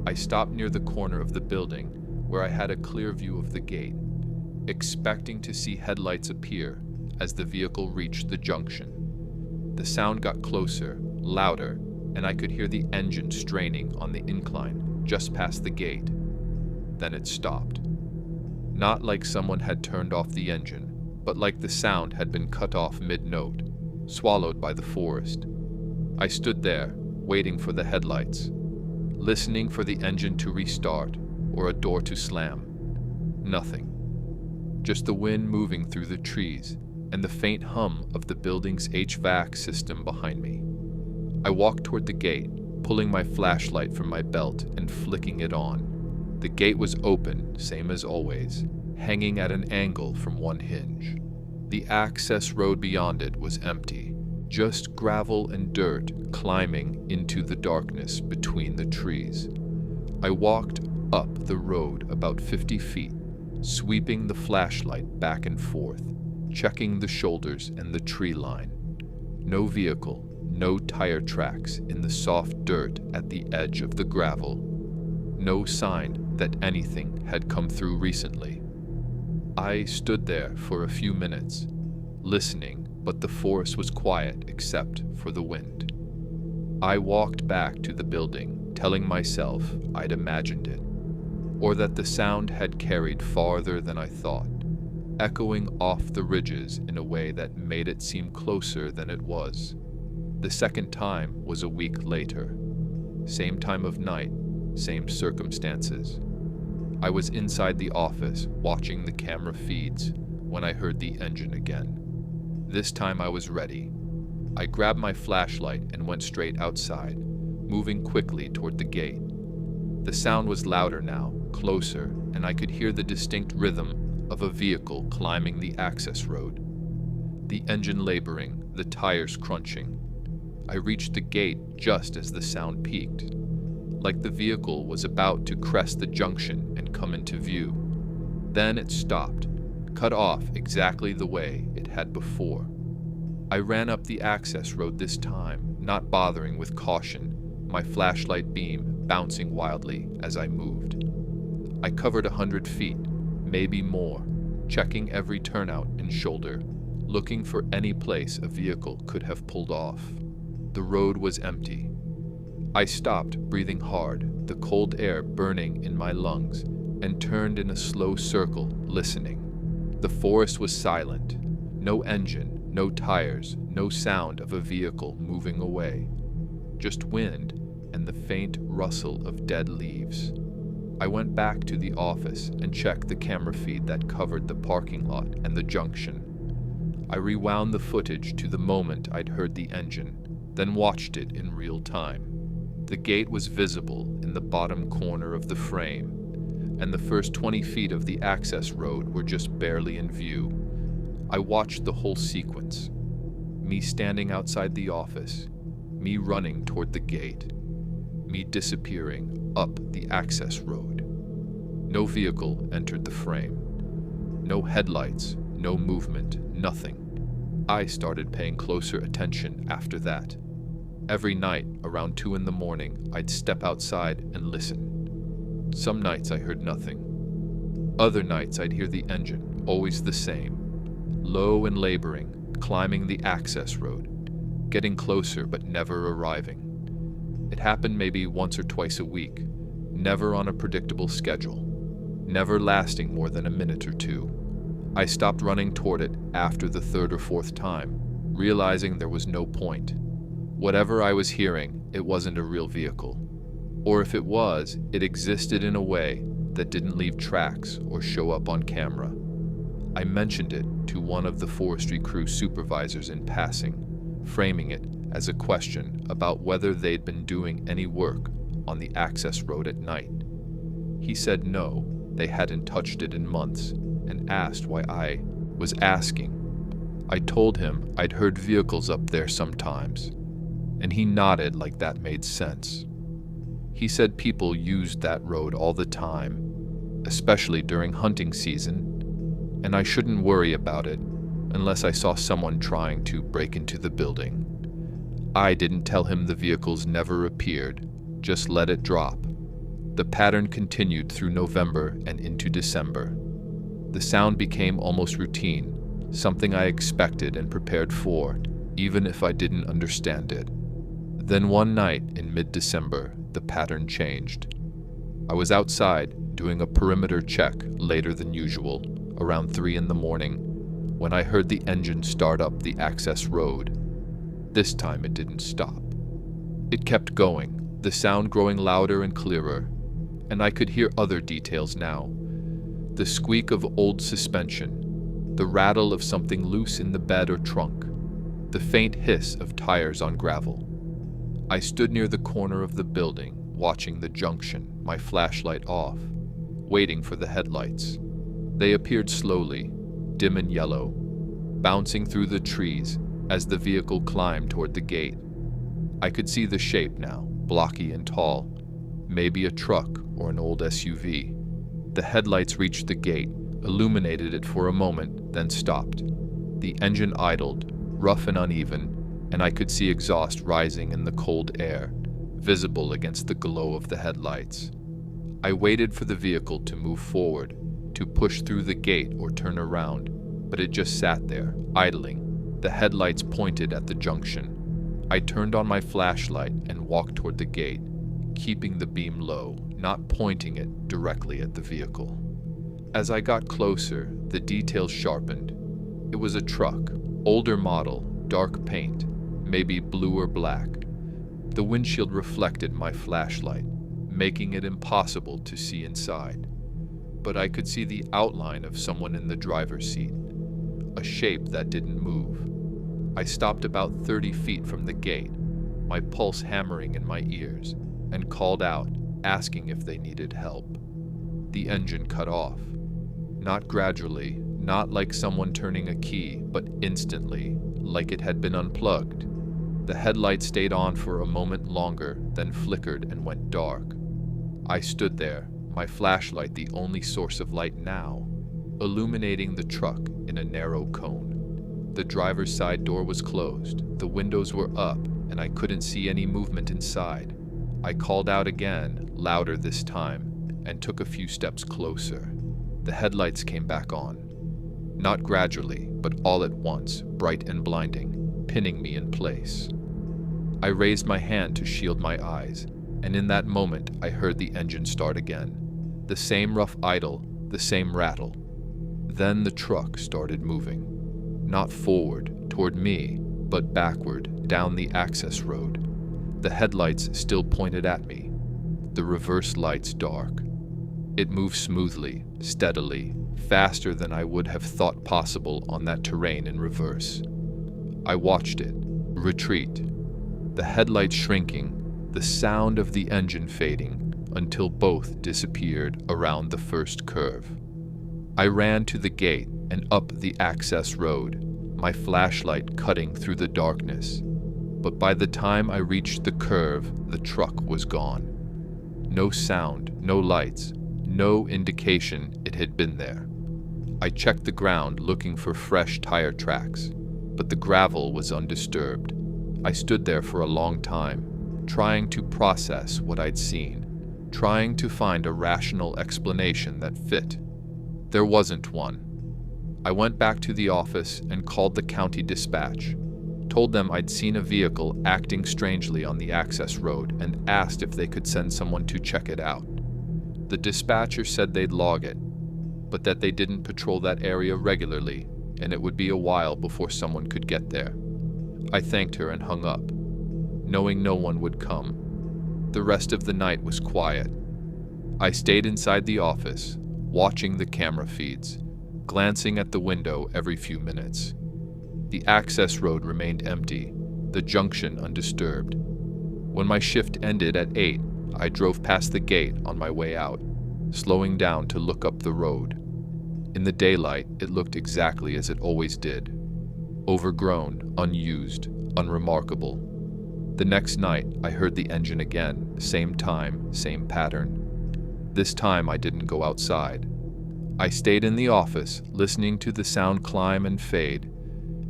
[SPEAKER 1] I stopped near the corner of the building where I had a clear view of the gate, expecting to see headlights appear as the vehicle reached the junction. The sound got closer, louder, and I could hear the engine straining on the incline just past the gate. Then it stopped. Not like someone had turned off the engine, but like the sound had been cut off mid-note, swallowed by the forest. I stood there, waiting for the headlights, listening for the engine to restart or a door to slam. Nothing. Just the wind moving through the trees and the faint hum of the building's HVAC system behind me. I walked toward the gate, pulling my flashlight from my belt and flicking it on. The gate was open, same as always, hanging at an angle from one hinge. The access road beyond it was empty, just gravel and dirt climbing into the darkness between the trees. I walked up the road about 50 feet, sweeping the flashlight back and forth, checking the shoulders and the tree line. No vehicle, no tire tracks in the soft dirt at the edge of the gravel. No sign that anything had come through recently. I stood there for a few minutes, listening, but the forest was quiet except for the wind. I walked back to the building, telling myself I'd imagined it, or that the sound had carried farther than I thought, echoing off the ridges in a way that made it seem closer than it was. The second time was a week later. Same time of night, same circumstances. I was inside the office watching the camera feeds when I heard the engine again. This time I was ready. I grabbed my flashlight and went straight outside, moving quickly toward the gate. The sound was louder now, closer, and I could hear the distinct rhythm of a vehicle climbing the access road. The engine laboring, the tires crunching. I reached the gate just as the sound peaked, like the vehicle was about to crest the junction and come into view. Then it stopped, cut off exactly the way it had before. I ran up the access road this time, not bothering with caution, my flashlight beam bouncing wildly as I moved. I covered 100 feet, maybe more, checking every turnout and shoulder, looking for any place a vehicle could have pulled off. The road was empty. I stopped, breathing hard, the cold air burning in my lungs, and turned in a slow circle, listening. The forest was silent. No engine, no tires, no sound of a vehicle moving away. Just wind and the faint rustle of dead leaves. I went back to the office and checked the camera feed that covered the parking lot and the junction. I rewound the footage to the moment I'd heard the engine, then watched it in real time. The gate was visible in the bottom corner of the frame, and the first 20 feet of the access road were just barely in view. I watched the whole sequence. Me standing outside the office, me running toward the gate, me disappearing up the access road. No vehicle entered the frame. No headlights, no movement, nothing. I started paying closer attention after that. Every night, around 2 in the morning, I'd step outside and listen. Some nights I heard nothing. Other nights I'd hear the engine, always the same, low and laboring, climbing the access road, getting closer but never arriving. It happened maybe once or twice a week, never on a predictable schedule, never lasting more than a minute or two. I stopped running toward it after the third or fourth time, realizing there was no point. Whatever I was hearing, it wasn't a real vehicle. Or if it was, it existed in a way that didn't leave tracks or show up on camera. I mentioned it to one of the forestry crew supervisors in passing, framing it as a question about whether they'd been doing any work on the access road at night. He said no, they hadn't touched it in months, and asked why I was asking. I told him I'd heard vehicles up there sometimes, and he nodded like that made sense. He said people used that road all the time, especially during hunting season, and I shouldn't worry about it unless I saw someone trying to break into the building. I didn't tell him the vehicles never appeared, just let it drop. The pattern continued through November and into December. The sound became almost routine, something I expected and prepared for, even if I didn't understand it. Then one night in mid-December, the pattern changed. I was outside doing a perimeter check later than usual, around 3 in the morning, when I heard the engine start up the access road. This time it didn't stop. It kept going, the sound growing louder and clearer, and I could hear other details now. The squeak of old suspension, the rattle of something loose in the bed or trunk, the faint hiss of tires on gravel. I stood near the corner of the building, watching the junction, my flashlight off, waiting for the headlights. They appeared slowly, dim and yellow, bouncing through the trees as the vehicle climbed toward the gate. I could see the shape now, blocky and tall, maybe a truck or an old SUV. The headlights reached the gate, illuminated it for a moment, then stopped. The engine idled, rough and uneven, and I could see exhaust rising in the cold air, visible against the glow of the headlights. I waited for the vehicle to move forward, to push through the gate or turn around, but it just sat there, idling, the headlights pointed at the junction. I turned on my flashlight and walked toward the gate, keeping the beam low, not pointing it directly at the vehicle. As I got closer, the details sharpened. It was a truck, older model, dark paint, maybe blue or black. The windshield reflected my flashlight, making it impossible to see inside. But I could see the outline of someone in the driver's seat, a shape that didn't move. I stopped about 30 feet from the gate, my pulse hammering in my ears, and called out, asking if they needed help. The engine cut off. Not gradually, not like someone turning a key, but instantly, like it had been unplugged. The headlight stayed on for a moment longer, then flickered and went dark. I stood there, my flashlight the only source of light now, illuminating the truck in a narrow cone. The driver's side door was closed, the windows were up, and I couldn't see any movement inside. I called out again, louder this time, and took a few steps closer. The headlights came back on. Not gradually, but all at once, bright and blinding, pinning me in place. I raised my hand to shield my eyes, and in that moment I heard the engine start again. The same rough idle, the same rattle. Then the truck started moving. Not forward, toward me, but backward, down the access road. The headlights still pointed at me, the reverse lights dark. It moved smoothly, steadily, faster than I would have thought possible on that terrain in reverse. I watched it, retreat, the headlights shrinking, the sound of the engine fading, until both disappeared around the first curve. I ran to the gate and up the access road, my flashlight cutting through the darkness. But by the time I reached the curve, the truck was gone. No sound, no lights, no indication it had been there. I checked the ground looking for fresh tire tracks, but the gravel was undisturbed. I stood there for a long time, trying to process what I'd seen, trying to find a rational explanation that fit. There wasn't one. I went back to the office and called the county dispatch, told them I'd seen a vehicle acting strangely on the access road, and asked if they could send someone to check it out. The dispatcher said they'd log it, but that they didn't patrol that area regularly, and it would be a while before someone could get there. I thanked her and hung up, knowing no one would come. The rest of the night was quiet. I stayed inside the office, watching the camera feeds, glancing at the window every few minutes. The access road remained empty, the junction undisturbed. When my shift ended at 8, I drove past the gate on my way out, slowing down to look up the road. In the daylight, it looked exactly as it always did. Overgrown, unused, unremarkable. The next night, I heard the engine again, same time, same pattern. This time I didn't go outside. I stayed in the office, listening to the sound climb and fade,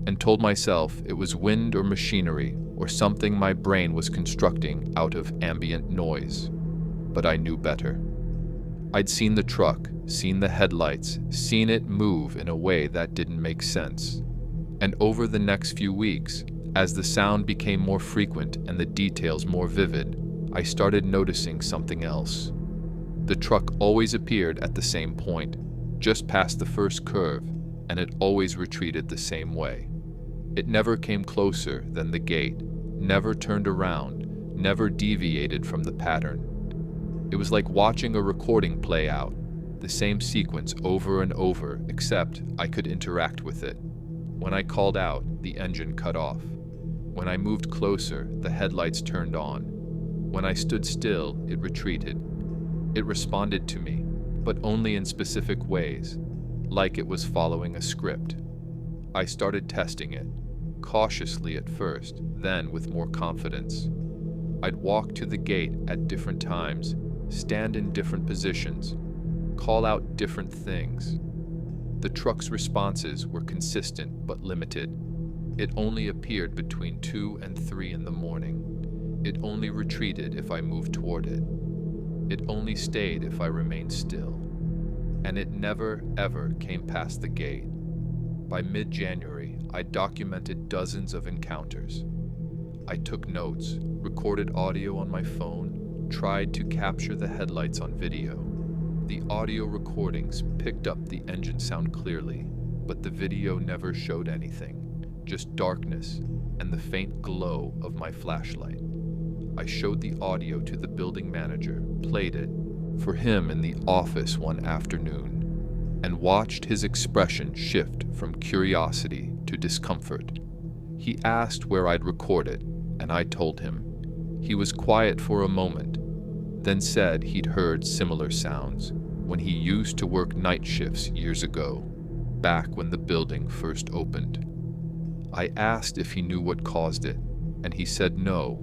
[SPEAKER 1] and told myself it was wind or machinery or something my brain was constructing out of ambient noise. But I knew better. I'd seen the truck, seen the headlights, seen it move in a way that didn't make sense. And over the next few weeks, as the sound became more frequent and the details more vivid, I started noticing something else. The truck always appeared at the same point, just past the first curve, and it always retreated the same way. It never came closer than the gate, never turned around, never deviated from the pattern. It was like watching a recording play out, the same sequence over and over, except I could interact with it. When I called out, the engine cut off. When I moved closer, the headlights turned on. When I stood still, it retreated. It responded to me, but only in specific ways, like it was following a script. I started testing it, cautiously at first, then with more confidence. I'd walk to the gate at different times, stand in different positions, call out different things. The truck's responses were consistent but limited. It only appeared between 2 and 3 in the morning. It only retreated if I moved toward it. It only stayed if I remained still. And it never, ever came past the gate. By mid-January, I documented dozens of encounters. I took notes, recorded audio on my phone, tried to capture the headlights on video. The audio recordings picked up the engine sound clearly, but the video never showed anything, just darkness and the faint glow of my flashlight. I showed the audio to the building manager, played it for him in the office one afternoon, and watched his expression shift from curiosity to discomfort. He asked where I'd record it, and I told him. He was quiet for a moment, then said he'd heard similar sounds when he used to work night shifts years ago, back when the building first opened. I asked if he knew what caused it, and he said no,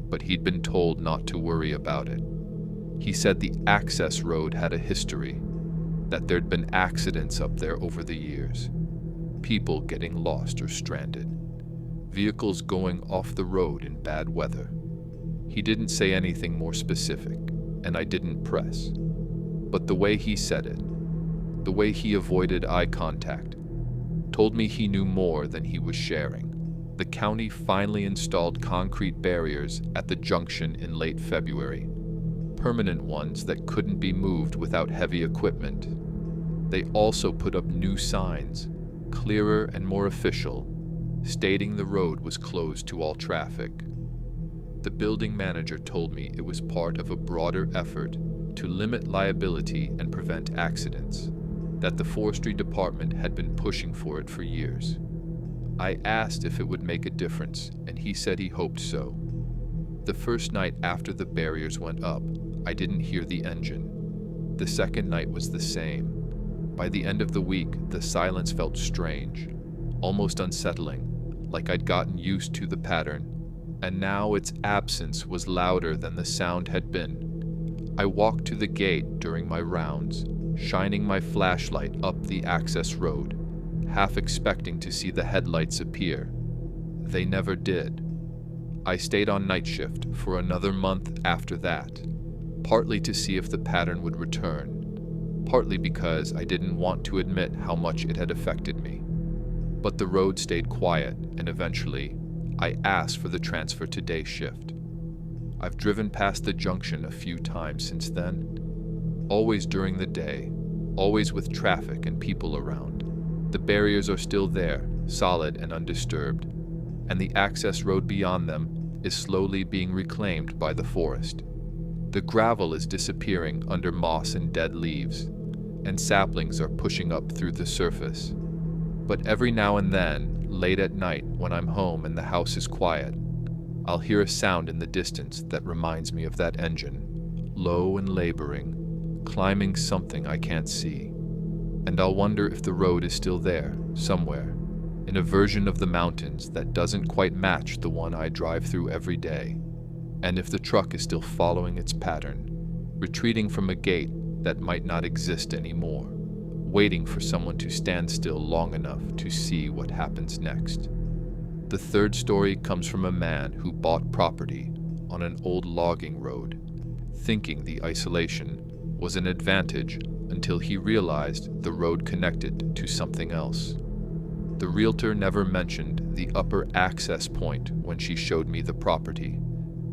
[SPEAKER 1] but he'd been told not to worry about it. He said the access road had a history, that there'd been accidents up there over the years, people getting lost or stranded, vehicles going off the road in bad weather. He didn't say anything more specific, and I didn't press. But the way he said it, the way he avoided eye contact, told me he knew more than he was sharing. The county finally installed concrete barriers at the junction in late February, permanent ones that couldn't be moved without heavy equipment. They also put up new signs, clearer and more official, stating the road was closed to all traffic. The building manager told me it was part of a broader effort to limit liability and prevent accidents, that the forestry department had been pushing for it for years. I asked if it would make a difference, and he said he hoped so. The first night after the barriers went up, I didn't hear the engine. The second night was the same. By the end of the week, the silence felt strange, almost unsettling, like I'd gotten used to the pattern, and now its absence was louder than the sound had been. I walked to the gate during my rounds, shining my flashlight up the access road, half expecting to see the headlights appear. They never did. I stayed on night shift for another month after that, partly to see if the pattern would return, partly because I didn't want to admit how much it had affected me. But the road stayed quiet, and eventually, I asked for the transfer to day shift. I've driven past the junction a few times since then, always during the day, always with traffic and people around. The barriers are still there, solid and undisturbed, and the access road beyond them is slowly being reclaimed by the forest. The gravel is disappearing under moss and dead leaves, and saplings are pushing up through the surface. But every now and then, late at night when I'm home and the house is quiet, I'll hear a sound in the distance that reminds me of that engine, low and laboring, climbing something I can't see. And I'll wonder if the road is still there, somewhere, in a version of the mountains that doesn't quite match the one I drive through every day, and if the truck is still following its pattern, retreating from a gate that might not exist anymore, waiting for someone to stand still long enough to see what happens next. The third story comes from a man who bought property on an old logging road, thinking the isolation was an advantage until he realized the road connected to something else. The realtor never mentioned the upper access point when she showed me the property,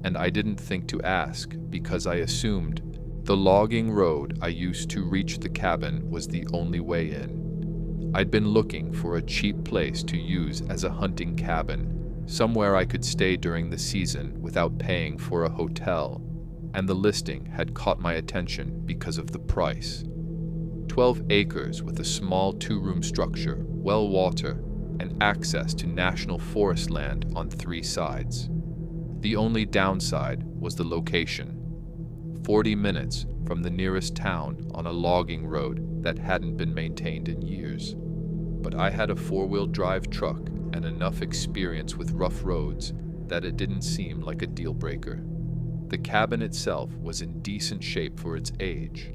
[SPEAKER 1] and I didn't think to ask because I assumed the logging road I used to reach the cabin was the only way in. I'd been looking for a cheap place to use as a hunting cabin, somewhere I could stay during the season without paying for a hotel, and the listing had caught my attention because of the price. 12 acres with a small 2-room structure, well water, and access to national forest land on 3 sides. The only downside was the location. 40 minutes from the nearest town on a logging road that hadn't been maintained in years. But I had a 4-wheel drive truck and enough experience with rough roads that it didn't seem like a deal breaker. The cabin itself was in decent shape for its age,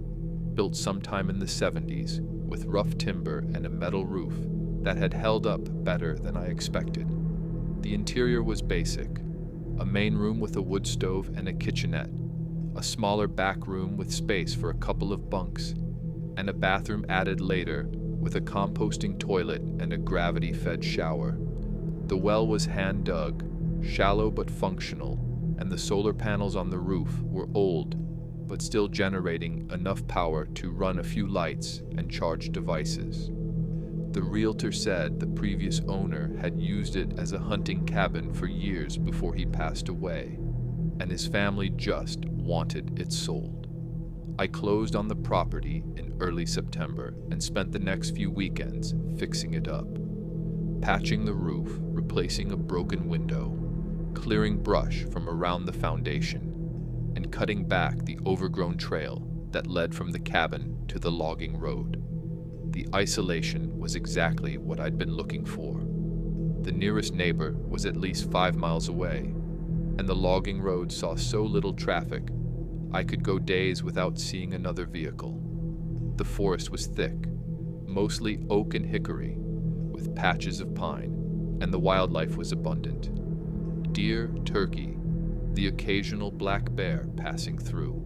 [SPEAKER 1] built sometime in the 70s with rough timber and a metal roof that had held up better than I expected. The interior was basic: a main room with a wood stove and a kitchenette, a smaller back room with space for a couple of bunks, and a bathroom added later with a composting toilet and a gravity-fed shower. The well was hand-dug, shallow but functional, and the solar panels on the roof were old, but still generating enough power to run a few lights and charge devices. The realtor said the previous owner had used it as a hunting cabin for years before he passed away, and his family just wanted it sold. I closed on the property in early September and spent the next few weekends fixing it up, patching the roof, replacing a broken window, clearing brush from around the foundation, and cutting back the overgrown trail that led from the cabin to the logging road. The isolation was exactly what I'd been looking for. The nearest neighbor was at least 5 miles away, and the logging road saw so little traffic I could go days without seeing another vehicle. The forest was thick, mostly oak and hickory, with patches of pine, and the wildlife was abundant. Deer, turkey, the occasional black bear passing through.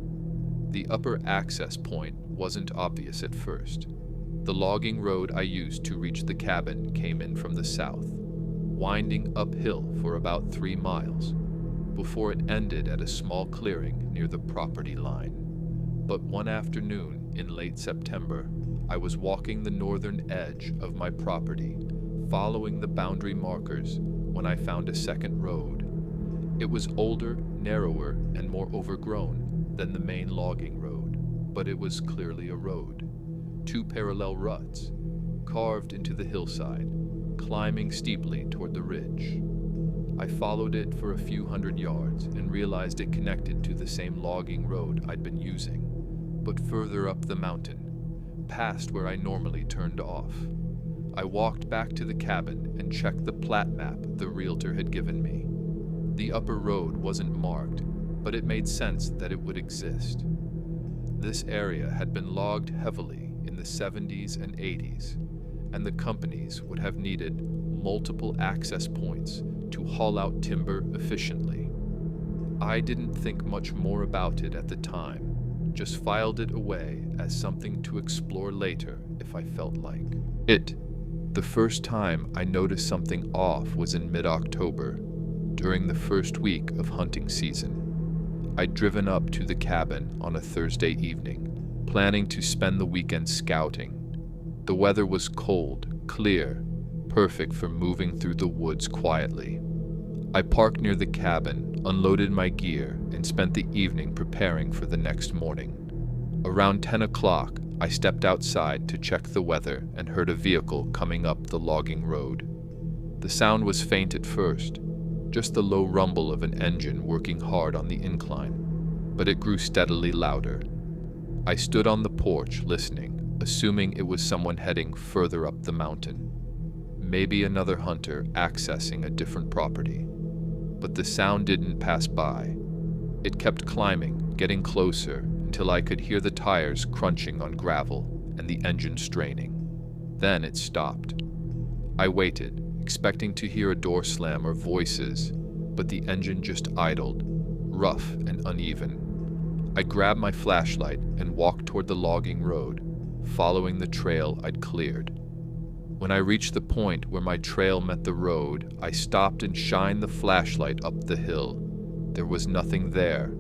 [SPEAKER 1] The upper access point wasn't obvious at first. The logging road I used to reach the cabin came in from the south, winding uphill for about 3 miles, before it ended at a small clearing near the property line. But one afternoon in late September, I was walking the northern edge of my property, following the boundary markers, when I found a second road. It was older, narrower, and more overgrown than the main logging road, but it was clearly a road. 2 parallel ruts, carved into the hillside, climbing steeply toward the ridge. I followed it for a few hundred yards and realized it connected to the same logging road I'd been using, but further up the mountain, past where I normally turned off. I walked back to the cabin and checked the plat map the realtor had given me. The upper road wasn't marked, but it made sense that it would exist. This area had been logged heavily in the 70s and 80s, and the companies would have needed multiple access points to haul out timber efficiently. I didn't think much more about it at the time, just filed it away as something to explore later if I felt like it. The first time I noticed something off was in mid-October, during the first week of hunting season. I'd driven up to the cabin on a Thursday evening, planning to spend the weekend scouting. The weather was cold, clear, perfect for moving through the woods quietly. I parked near the cabin, unloaded my gear, and spent the evening preparing for the next morning. Around 10 o'clock, I stepped outside to check the weather and heard a vehicle coming up the logging road. The sound was faint at first, just the low rumble of an engine working hard on the incline, but it grew steadily louder. I stood on the porch listening, assuming it was someone heading further up the mountain. Maybe another hunter accessing a different property. But the sound didn't pass by. It kept climbing, getting closer, until I could hear the tires crunching on gravel and the engine straining. Then it stopped. I waited, expecting to hear a door slam or voices, but the engine just idled, rough and uneven. I grabbed my flashlight and walked toward the logging road, following the trail I'd cleared. When I reached the point where my trail met the road, I stopped and shined the flashlight up the hill. There was nothing there.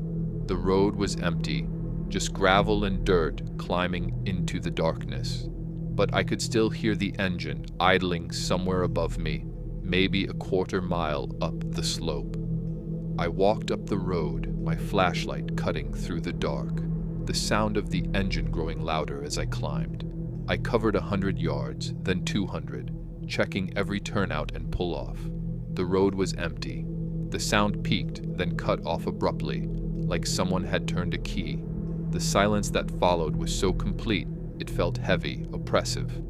[SPEAKER 1] The road was empty, just gravel and dirt climbing into the darkness. But I could still hear the engine idling somewhere above me, maybe a quarter mile up the slope. I walked up the road, my flashlight cutting through the dark, the sound of the engine growing louder as I climbed. I covered 100 yards, then 200, checking every turnout and pull-off. The road was empty. The sound peaked, then cut off abruptly, like someone had turned a key. The silence that followed was so complete, it felt heavy, oppressive.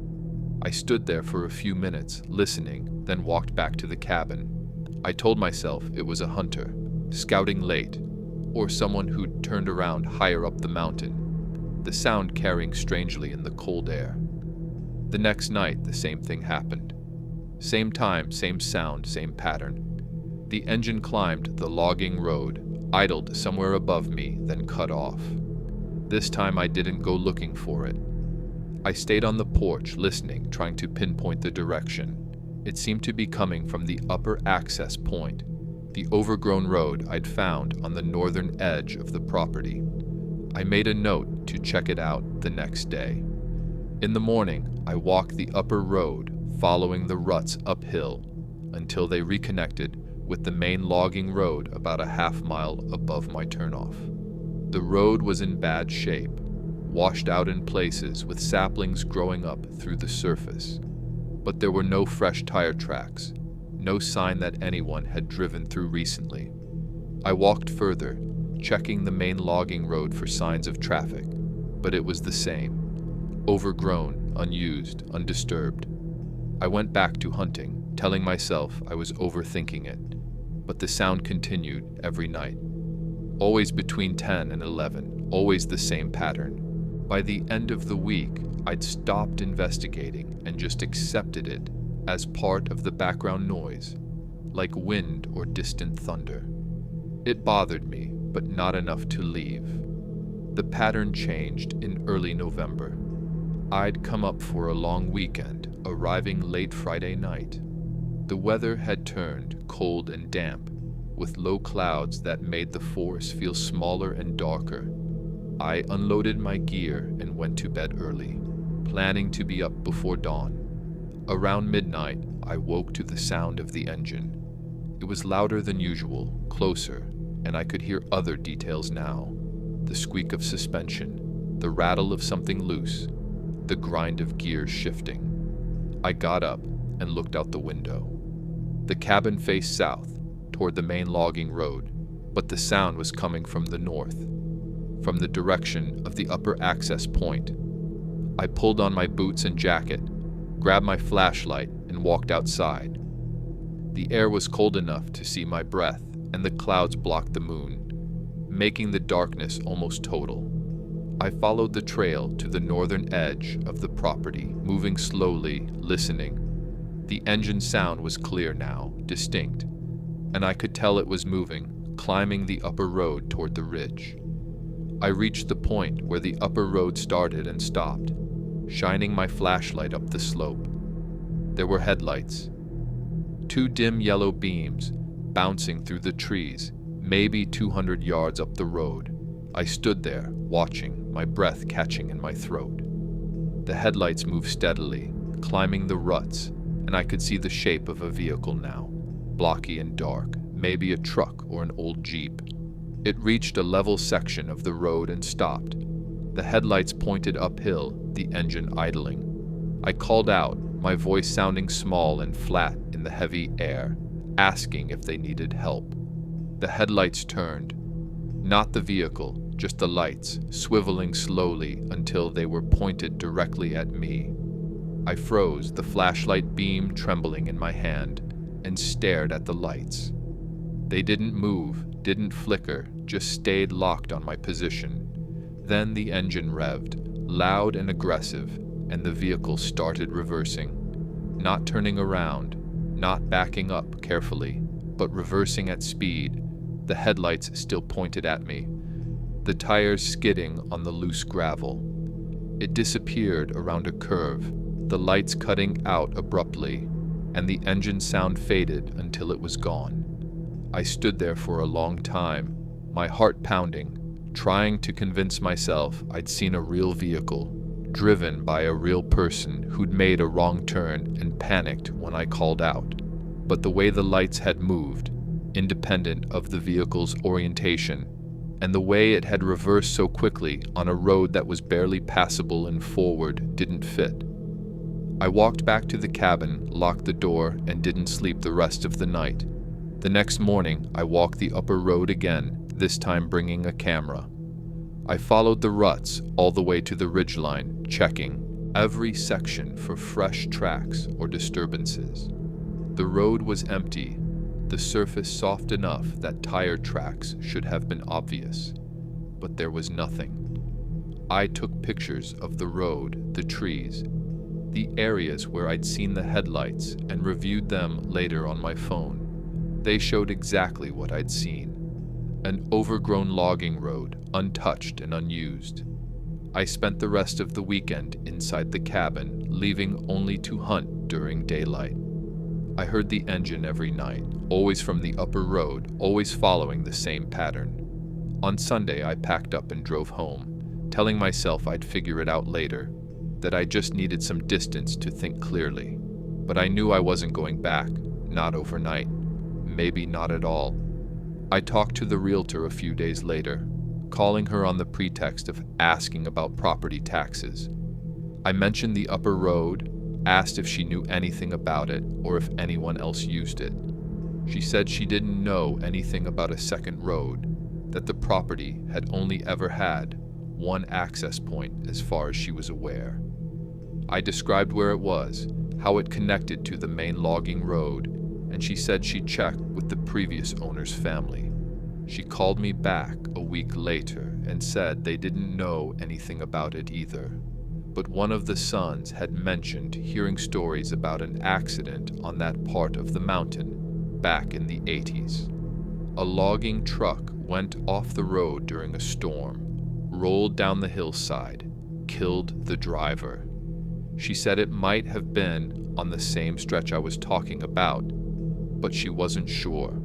[SPEAKER 1] I stood there for a few minutes, listening, then walked back to the cabin. I told myself it was a hunter, scouting late, or someone who'd turned around higher up the mountain, the sound carrying strangely in the cold air. The next night, the same thing happened. Same time, same sound, same pattern. The engine climbed the logging road, idled somewhere above me, then cut off. This time I didn't go looking for it. I stayed on the porch, listening, trying to pinpoint the direction. It seemed to be coming from the upper access point, the overgrown road I'd found on the northern edge of the property. I made a note to check it out the next day. In the morning, I walked the upper road, following the ruts uphill, until they reconnected with the main logging road about a half-mile above my turnoff. The road was in bad shape, washed out in places with saplings growing up through the surface. But there were no fresh tire tracks, no sign that anyone had driven through recently. I walked further, checking the main logging road for signs of traffic, but it was the same. Overgrown, unused, undisturbed. I went back to hunting, telling myself I was overthinking it, but the sound continued every night. Always between 10 and 11, always the same pattern. By the end of the week, I'd stopped investigating and just accepted it as part of the background noise, like wind or distant thunder. It bothered me, but not enough to leave. The pattern changed in early November. I'd come up for a long weekend, arriving late Friday night. The weather had turned cold and damp, with low clouds that made the forest feel smaller and darker. I unloaded my gear and went to bed early, planning to be up before dawn. Around midnight, I woke to the sound of the engine. It was louder than usual, closer, and I could hear other details now. The squeak of suspension, the rattle of something loose, the grind of gears shifting. I got up and looked out the window. The cabin faced south, toward the main logging road, but the sound was coming from the north, from the direction of the upper access point. I pulled on my boots and jacket, grabbed my flashlight, and walked outside. The air was cold enough to see my breath, and the clouds blocked the moon, making the darkness almost total. I followed the trail to the northern edge of the property, moving slowly, listening. The engine sound was clear now, distinct, and I could tell it was moving, climbing the upper road toward the ridge. I reached the point where the upper road started and stopped, shining my flashlight up the slope. There were headlights, 2 dim yellow beams bouncing through the trees, maybe 200 yards up the road. I stood there, watching, my breath catching in my throat. The headlights moved steadily, climbing the ruts, and I could see the shape of a vehicle now, blocky and dark, maybe a truck or an old Jeep. It reached a level section of the road and stopped. The headlights pointed uphill, the engine idling. I called out, my voice sounding small and flat in the heavy air, asking if they needed help. The headlights turned. Not the vehicle, just the lights, swiveling slowly until they were pointed directly at me. I froze, the flashlight beam trembling in my hand, and stared at the lights. They didn't move, didn't flicker, just stayed locked on my position. Then the engine revved, loud and aggressive, and the vehicle started reversing. Not turning around, not backing up carefully, but reversing at speed, the headlights still pointed at me, the tires skidding on the loose gravel. It disappeared around a curve, the lights cutting out abruptly, and the engine sound faded until it was gone. I stood there for a long time, my heart pounding, trying to convince myself I'd seen a real vehicle, driven by a real person who'd made a wrong turn and panicked when I called out. But the way the lights had moved, independent of the vehicle's orientation, and the way it had reversed so quickly on a road that was barely passable and forward didn't fit. I walked back to the cabin, locked the door, and didn't sleep the rest of the night. The next morning, I walked the upper road again, this time bringing a camera. I followed the ruts all the way to the ridgeline, checking every section for fresh tracks or disturbances. The road was empty, the surface soft enough that tire tracks should have been obvious, but there was nothing. I took pictures of the road, the trees, the areas where I'd seen the headlights, and reviewed them later on my phone. They showed exactly what I'd seen. An overgrown logging road, untouched and unused. I spent the rest of the weekend inside the cabin, leaving only to hunt during daylight. I heard the engine every night, always from the upper road, always following the same pattern. On Sunday, I packed up and drove home, telling myself I'd figure it out later, that I just needed some distance to think clearly. But I knew I wasn't going back, not overnight, maybe not at all. I talked to the realtor a few days later, calling her on the pretext of asking about property taxes. I mentioned the upper road, asked if she knew anything about it or if anyone else used it. She said she didn't know anything about a second road, that the property had only ever had one access point as far as she was aware. I described where it was, how it connected to the main logging road, and she said she'd checked with the previous owner's family. She called me back a week later and said they didn't know anything about it either, but one of the sons had mentioned hearing stories about an accident on that part of the mountain back in the 80s. A logging truck went off the road during a storm, rolled down the hillside, killed the driver. She said it might have been on the same stretch I was talking about, but she wasn't sure.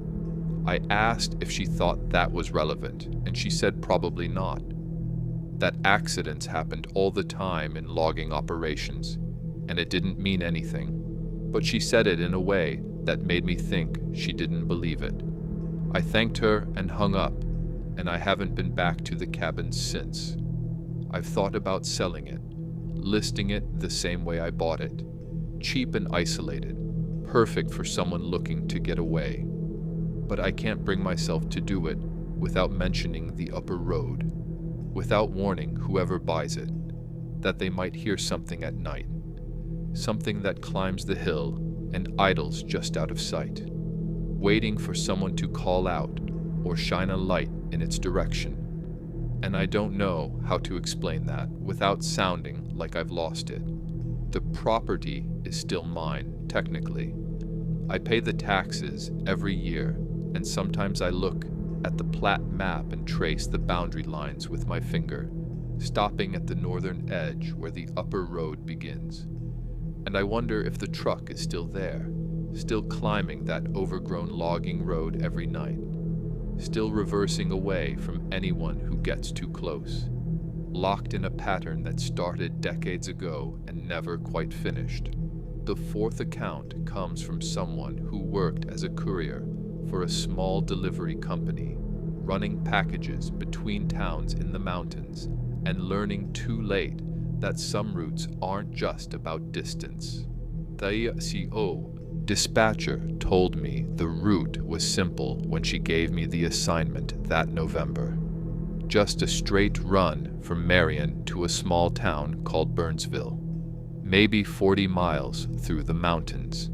[SPEAKER 1] I asked if she thought that was relevant, and she said probably not. That accidents happened all the time in logging operations, and it didn't mean anything. But she said it in a way that made me think she didn't believe it. I thanked her and hung up, and I haven't been back to the cabin since. I've thought about selling it, listing it the same way I bought it, cheap and isolated, perfect for someone looking to get away. But I can't bring myself to do it without mentioning the upper road, without warning whoever buys it that they might hear something at night, something that climbs the hill and idles just out of sight, waiting for someone to call out or shine a light in its direction. And I don't know how to explain that without sounding like I've lost it. The property is still mine, technically. I pay the taxes every year, and sometimes I look at the plat map and trace the boundary lines with my finger, stopping at the northern edge where the upper road begins. And I wonder if the truck is still there, still climbing that overgrown logging road every night, still reversing away from anyone who gets too close, locked in a pattern that started decades ago and never quite finished. The fourth account comes from someone who worked as a courier for a small delivery company, running packages between towns in the mountains and learning too late that some routes aren't just about distance. The CO dispatcher told me the route was simple when she gave me the assignment that November. Just a straight run from Marion to a small town called Burnsville, maybe 40 miles through the mountains.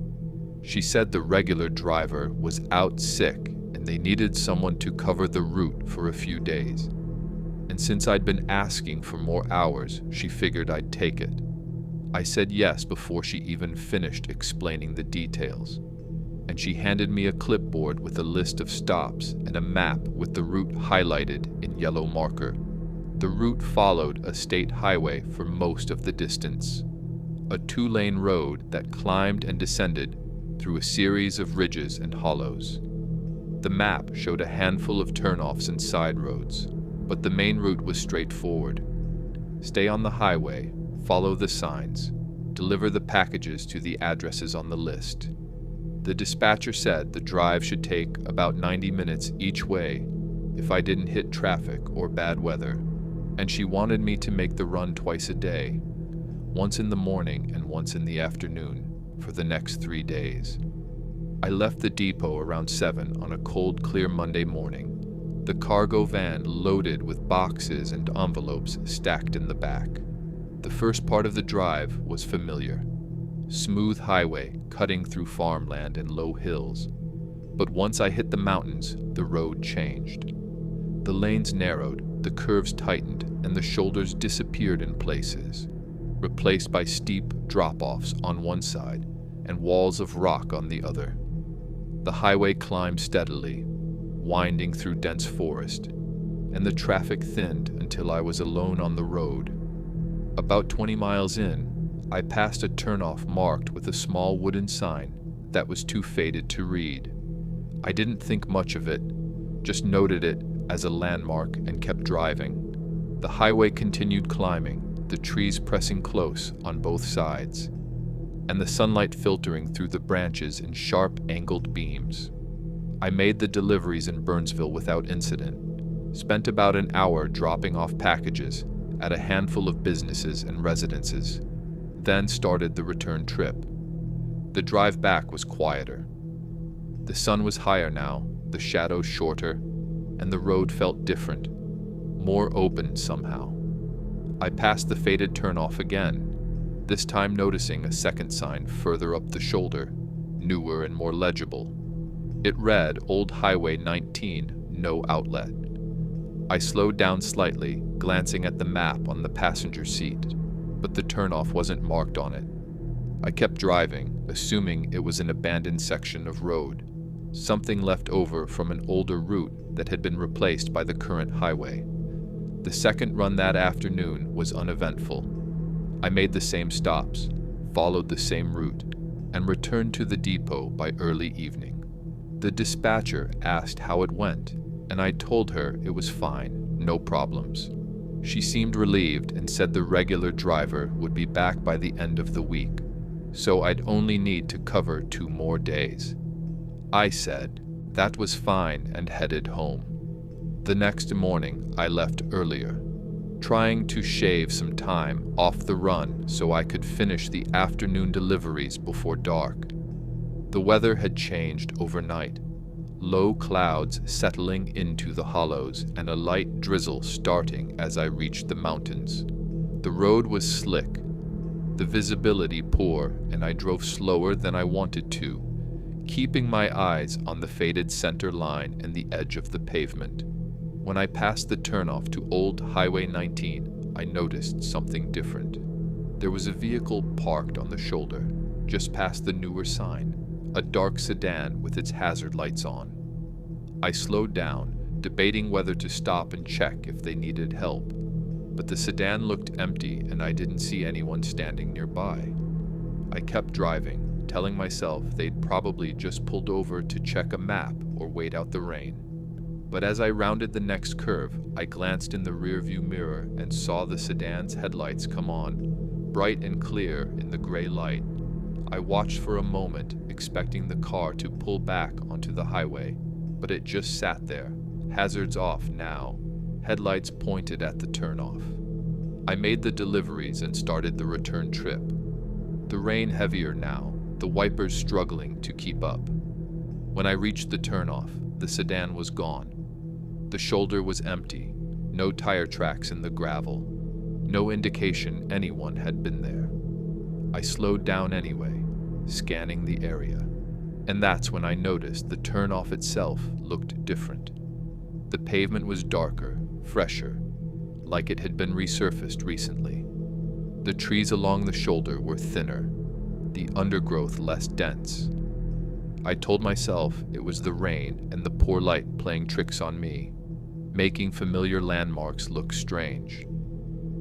[SPEAKER 1] She said the regular driver was out sick and they needed someone to cover the route for a few days. And since I'd been asking for more hours, she figured I'd take it. I said yes before she even finished explaining the details, and she handed me a clipboard with a list of stops and a map with the route highlighted in yellow marker. The route followed a state highway for most of the distance, a 2-lane road that climbed and descended through a series of ridges and hollows. The map showed a handful of turnoffs and side roads, but the main route was straightforward. Stay on the highway, follow the signs, deliver the packages to the addresses on the list. The dispatcher said the drive should take about 90 minutes each way if I didn't hit traffic or bad weather, and she wanted me to make the run twice a day, once in the morning and once in the afternoon, for the next 3 days. I left the depot around 7 on a cold, clear Monday morning, the cargo van loaded with boxes and envelopes stacked in the back. The first part of the drive was familiar. Smooth highway cutting through farmland and low hills. But once I hit the mountains, the road changed. The lanes narrowed, the curves tightened, and the shoulders disappeared in places, replaced by steep drop-offs on one side and walls of rock on the other. The highway climbed steadily, winding through dense forest, and the traffic thinned until I was alone on the road. About 20 miles in, I passed a turnoff marked with a small wooden sign that was too faded to read. I didn't think much of it, just noted it as a landmark and kept driving. The highway continued climbing, the trees pressing close on both sides, and the sunlight filtering through the branches in sharp, angled beams. I made the deliveries in Burnsville without incident, spent about an hour dropping off packages at a handful of businesses and residences, then started the return trip. The drive back was quieter. The sun was higher now, the shadows shorter, and the road felt different, more open somehow. I passed the faded turnoff again, this time noticing a second sign further up the shoulder, newer and more legible. It read Old Highway 19, no outlet. I slowed down slightly, glancing at the map on the passenger seat, but the turnoff wasn't marked on it. I kept driving, assuming it was an abandoned section of road, something left over from an older route that had been replaced by the current highway. The second run that afternoon was uneventful. I made the same stops, followed the same route, and returned to the depot by early evening. The dispatcher asked how it went, and I told her it was fine, no problems. She seemed relieved and said the regular driver would be back by the end of the week, so I'd only need to cover 2 more days. I said that was fine and headed home. The next morning, I left earlier, trying to shave some time off the run so I could finish the afternoon deliveries before dark. The weather had changed overnight, low clouds settling into the hollows and a light drizzle starting as I reached the mountains. The road was slick, the visibility poor, and I drove slower than I wanted to, keeping my eyes on the faded center line and the edge of the pavement. When I passed the turnoff to Old Highway 19, I noticed something different. There was a vehicle parked on the shoulder, just past the newer sign, a dark sedan with its hazard lights on. I slowed down, debating whether to stop and check if they needed help, but the sedan looked empty and I didn't see anyone standing nearby. I kept driving, telling myself they'd probably just pulled over to check a map or wait out the rain. But as I rounded the next curve, I glanced in the rearview mirror and saw the sedan's headlights come on, bright and clear in the gray light. I watched for a moment, expecting the car to pull back onto the highway, but it just sat there, hazards off now, headlights pointed at the turnoff. I made the deliveries and started the return trip. The rain heavier now, the wipers struggling to keep up. When I reached the turnoff, the sedan was gone. The shoulder was empty, no tire tracks in the gravel, no indication anyone had been there. I slowed down anyway, scanning the area. And that's when I noticed the turnoff itself looked different. The pavement was darker, fresher, like it had been resurfaced recently. The trees along the shoulder were thinner, the undergrowth less dense. I told myself it was the rain and the poor light playing tricks on me, making familiar landmarks look strange.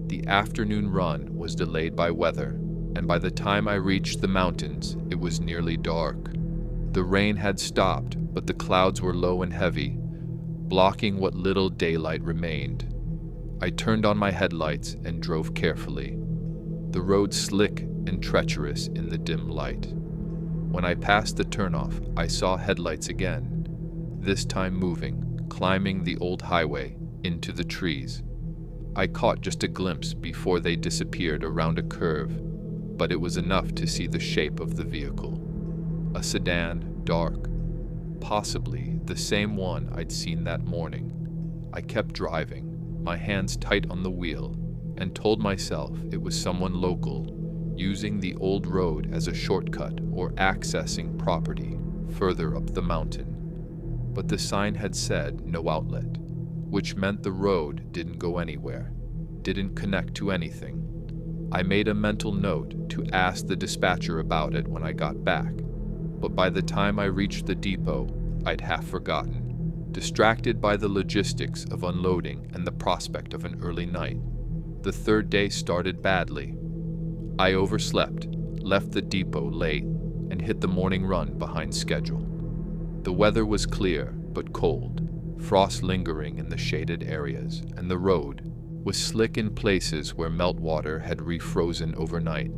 [SPEAKER 1] The afternoon run was delayed by weather, and by the time I reached the mountains, it was nearly dark. The rain had stopped, but the clouds were low and heavy, blocking what little daylight remained. I turned on my headlights and drove carefully, the road slick and treacherous in the dim light. When I passed the turnoff, I saw headlights again, this time moving, climbing the old highway into the trees. I caught just a glimpse before they disappeared around a curve, but it was enough to see the shape of the vehicle. A sedan, dark, possibly the same one I'd seen that morning. I kept driving, my hands tight on the wheel, and told myself it was someone local, using the old road as a shortcut or accessing property further up the mountain. But the sign had said no outlet, which meant the road didn't go anywhere, didn't connect to anything. I made a mental note to ask the dispatcher about it when I got back, but by the time I reached the depot, I'd half forgotten, distracted by the logistics of unloading and the prospect of an early night. The third day started badly. I overslept, left the depot late, and hit the morning run behind schedule. The weather was clear but cold, frost lingering in the shaded areas, and the road was slick in places where meltwater had refrozen overnight.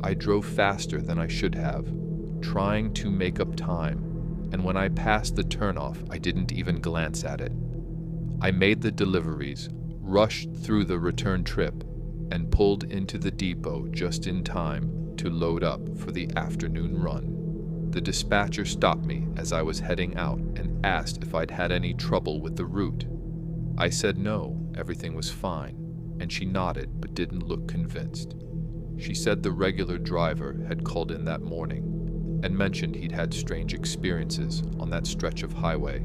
[SPEAKER 1] I drove faster than I should have, trying to make up time, and when I passed the turnoff, I didn't even glance at it. I made the deliveries, rushed through the return trip, and pulled into the depot just in time to load up for the afternoon run. The dispatcher stopped me as I was heading out and asked if I'd had any trouble with the route. I said no, everything was fine, and she nodded but didn't look convinced. She said the regular driver had called in that morning and mentioned he'd had strange experiences on that stretch of highway,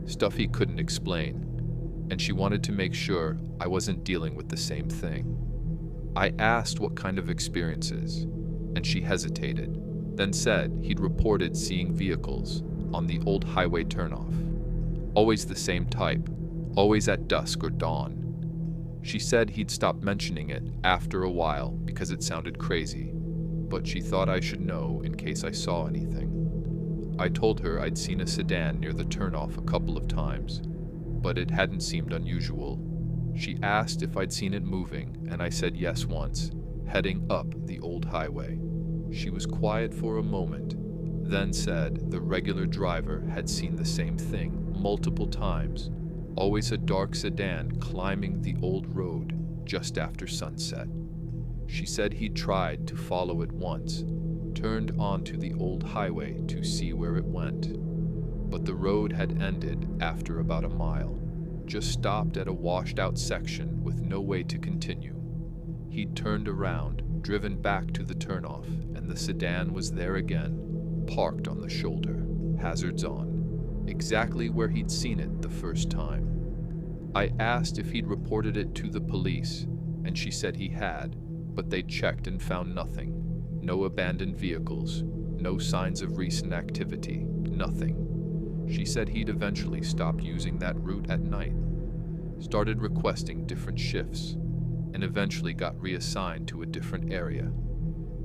[SPEAKER 1] stuff he couldn't explain, and she wanted to make sure I wasn't dealing with the same thing. I asked what kind of experiences, and she hesitated, then said he'd reported seeing vehicles on the old highway turnoff. Always the same type, always at dusk or dawn. She said he'd stopped mentioning it after a while because it sounded crazy, but she thought I should know in case I saw anything. I told her I'd seen a sedan near the turnoff a couple of times, but it hadn't seemed unusual. She asked if I'd seen it moving, and I said yes once, heading up the old highway. She was quiet for a moment, then said the regular driver had seen the same thing multiple times, always a dark sedan climbing the old road just after sunset. She said he'd tried to follow it once, turned onto the old highway to see where it went, but the road had ended after about a mile, just stopped at a washed-out section with no way to continue. He'd turned around, driven back to the turnoff, and the sedan was there again, parked on the shoulder, hazards on, exactly where he'd seen it the first time. I asked if he'd reported it to the police, and she said he had, but they checked and found nothing. No abandoned vehicles, no signs of recent activity, nothing. She said he'd eventually stopped using that route at night, started requesting different shifts, and eventually got reassigned to a different area.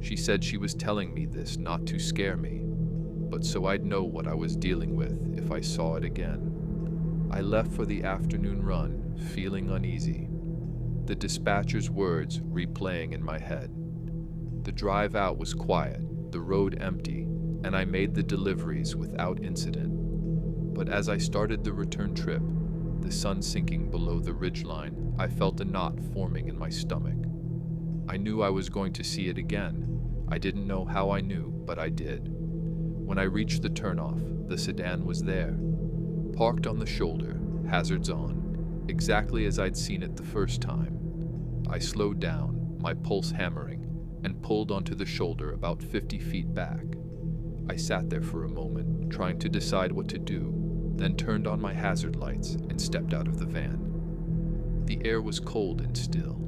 [SPEAKER 1] She said she was telling me this not to scare me, but so I'd know what I was dealing with if I saw it again. I left for the afternoon run, feeling uneasy, the dispatcher's words replaying in my head. The drive out was quiet, the road empty, and I made the deliveries without incident. But as I started the return trip, the sun sinking below the ridgeline, I felt a knot forming in my stomach. I knew I was going to see it again. I didn't know how I knew, but I did. When I reached the turnoff, the sedan was there, parked on the shoulder, hazards on, exactly as I'd seen it the first time. I slowed down, my pulse hammering, and pulled onto the shoulder about 50 feet back. I sat there for a moment, trying to decide what to do, then turned on my hazard lights and stepped out of the van. The air was cold and still,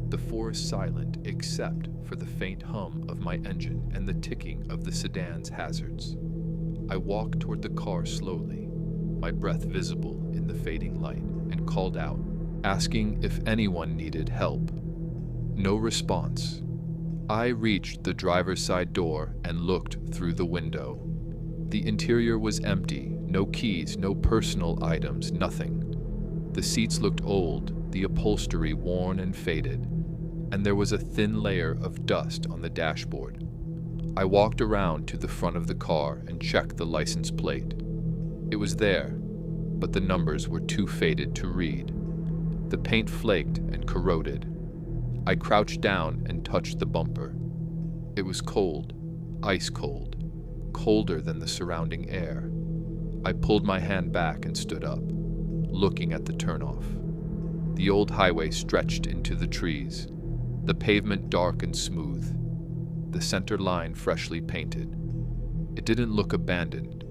[SPEAKER 1] the forest silent except for the faint hum of my engine and the ticking of the sedan's hazards. I walked toward the car slowly, my breath visible in the fading light, and called out, asking if anyone needed help. No response. I reached the driver's side door and looked through the window. The interior was empty, no keys, no personal items, nothing. The seats looked old, the upholstery worn and faded, and there was a thin layer of dust on the dashboard. I walked around to the front of the car and checked the license plate. It was there, but the numbers were too faded to read. The paint flaked and corroded. I crouched down and touched the bumper. It was cold, ice cold, colder than the surrounding air. I pulled my hand back and stood up, looking at the turnoff. The old highway stretched into the trees, the pavement dark and smooth, the center line freshly painted. It didn't look abandoned.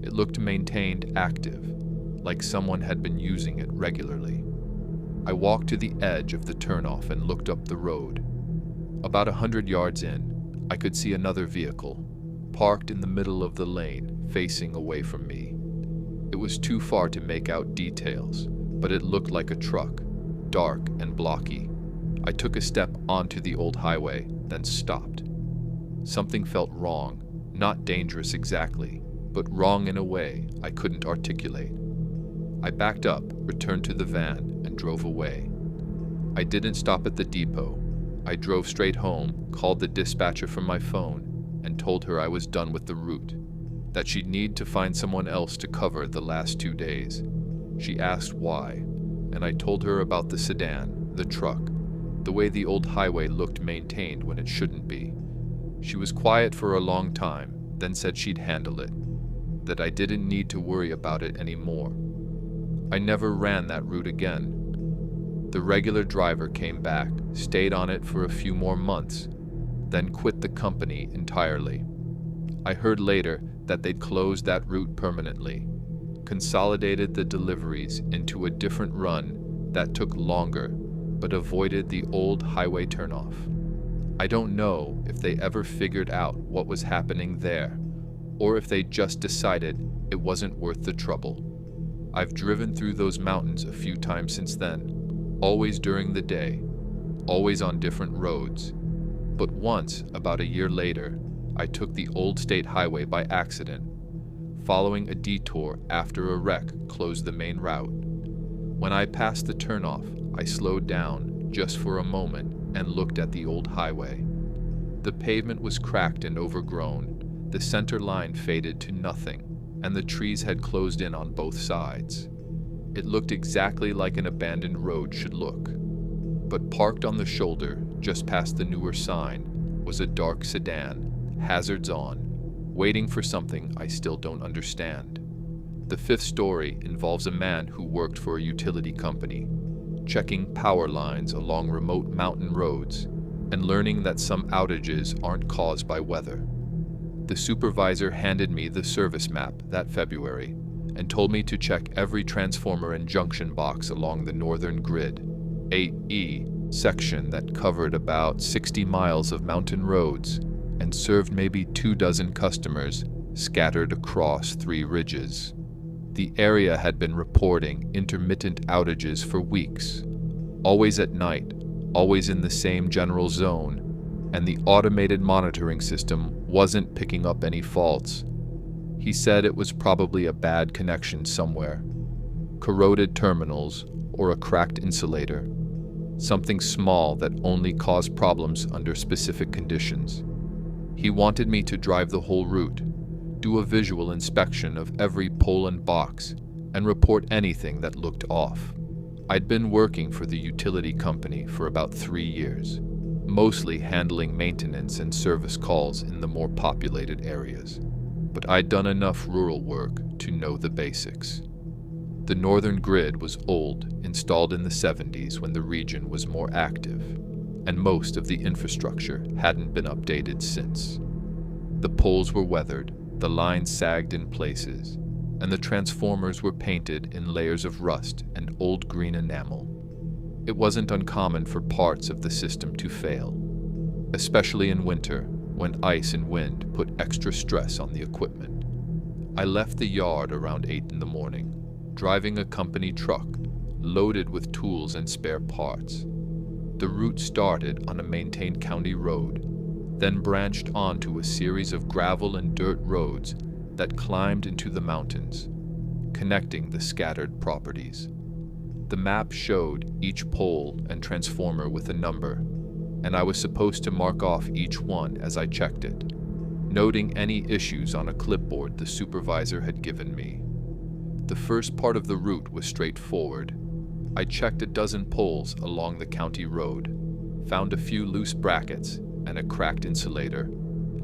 [SPEAKER 1] It looked maintained, active, like someone had been using it regularly. I walked to the edge of the turnoff and looked up the road. About 100 yards in, I could see another vehicle, parked in the middle of the lane, facing away from me. It was too far to make out details, but it looked like a truck, dark and blocky. I took a step onto the old highway, then stopped. Something felt wrong, not dangerous exactly, but wrong in a way I couldn't articulate. I backed up, returned to the van, and drove away. I didn't stop at the depot. I drove straight home, called the dispatcher from my phone, and told her I was done with the route, that she'd need to find someone else to cover the last 2 days. She asked why, and I told her about the sedan, the truck, the way the old highway looked maintained when it shouldn't be. She was quiet for a long time, then said she'd handle it, that I didn't need to worry about it anymore. I never ran that route again. The regular driver came back, stayed on it for a few more months, then quit the company entirely. I heard later that they'd closed that route permanently, consolidated the deliveries into a different run that took longer but avoided the old highway turnoff. I don't know if they ever figured out what was happening there, or if they just decided it wasn't worth the trouble. I've driven through those mountains a few times since then, always during the day, always on different roads. But once, about a year later, I took the old state highway by accident, following a detour after a wreck closed the main route. When I passed the turnoff, I slowed down just for a moment and looked at the old highway. The pavement was cracked and overgrown, the center line faded to nothing, and the trees had closed in on both sides. It looked exactly like an abandoned road should look. But parked on the shoulder, just past the newer sign, was a dark sedan, hazards on, waiting for something I still don't understand. The fifth story involves a man who worked for a utility company, checking power lines along remote mountain roads and learning that some outages aren't caused by weather. The supervisor handed me the service map that February and told me to check every transformer and junction box along the northern grid, 8E, section that covered about 60 miles of mountain roads and served maybe 24 customers scattered across 3 ridges. The area had been reporting intermittent outages for weeks, always at night, always in the same general zone, and the automated monitoring system wasn't picking up any faults. He said it was probably a bad connection somewhere, corroded terminals or a cracked insulator, something small that only caused problems under specific conditions. He wanted me to drive the whole route, do a visual inspection of every pole and box, and report anything that looked off. I'd been working for the utility company for about 3 years, mostly handling maintenance and service calls in the more populated areas, but I'd done enough rural work to know the basics. The northern grid was old, installed in the 70s when the region was more active, and most of the infrastructure hadn't been updated since. The poles were weathered, the lines sagged in places, and the transformers were painted in layers of rust and old green enamel. It wasn't uncommon for parts of the system to fail, especially in winter when ice and wind put extra stress on the equipment. I left the yard around 8 in the morning, driving a company truck loaded with tools and spare parts. The route started on a maintained county road, then branched onto a series of gravel and dirt roads that climbed into the mountains, connecting the scattered properties. The map showed each pole and transformer with a number, and I was supposed to mark off each one as I checked it, noting any issues on a clipboard the supervisor had given me. The first part of the route was straightforward. I checked a dozen poles along the county road, found a few loose brackets and a cracked insulator,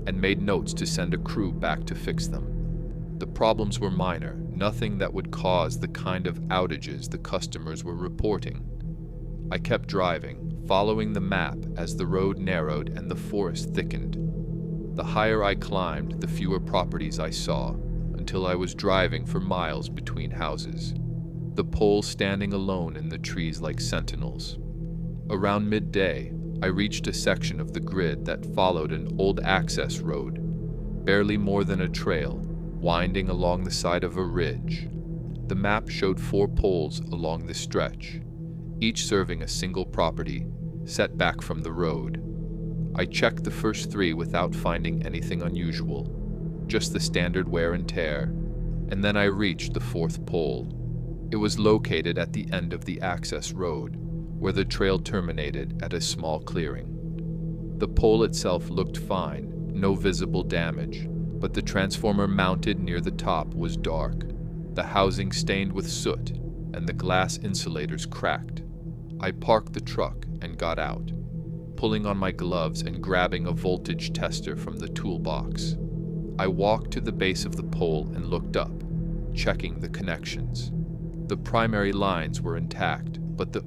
[SPEAKER 1] and made notes to send a crew back to fix them. The problems were minor, nothing that would cause the kind of outages the customers were reporting. I kept driving, following the map as the road narrowed and the forest thickened. The higher I climbed, the fewer properties I saw, until I was driving for miles between houses, the poles standing alone in the trees like sentinels. Around midday, I reached a section of the grid that followed an old access road, barely more than a trail, winding along the side of a ridge. The map showed 4 poles along the stretch, each serving a single property, set back from the road. I checked the first 3 without finding anything unusual, just the standard wear and tear, and then I reached the 4th pole. It was located at the end of the access road, where the trail terminated at a small clearing. The pole itself looked fine, no visible damage, but the transformer mounted near the top was dark, the housing stained with soot, and the glass insulators cracked. I parked the truck and got out, pulling on my gloves and grabbing a voltage tester from the toolbox. I walked to the base of the pole and looked up, checking the connections. The primary lines were intact, but the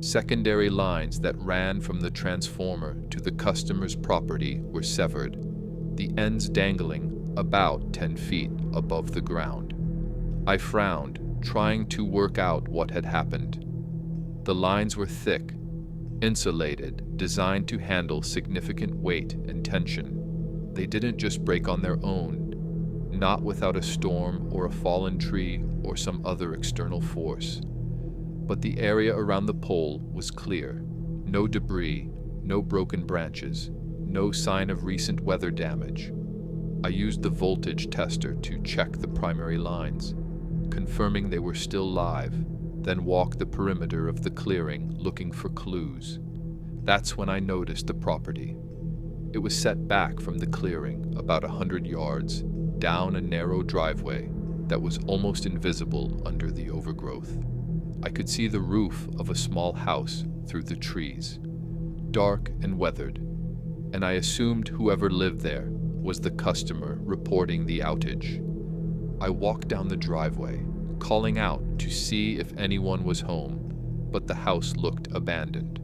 [SPEAKER 1] secondary lines that ran from the transformer to the customer's property were severed, the ends dangling about 10 feet above the ground. I frowned, trying to work out what had happened. The lines were thick, insulated, designed to handle significant weight and tension. They didn't just break on their own, not without a storm or a fallen tree or some other external force. But the area around the pole was clear. No debris, no broken branches, no sign of recent weather damage. I used the voltage tester to check the primary lines, confirming they were still live, then walked the perimeter of the clearing looking for clues. That's when I noticed the property. It was set back from the clearing about 100 yards, down a narrow driveway that was almost invisible under the overgrowth. I could see the roof of a small house through the trees, dark and weathered, and I assumed whoever lived there was the customer reporting the outage. I walked down the driveway, calling out to see if anyone was home, but the house looked abandoned.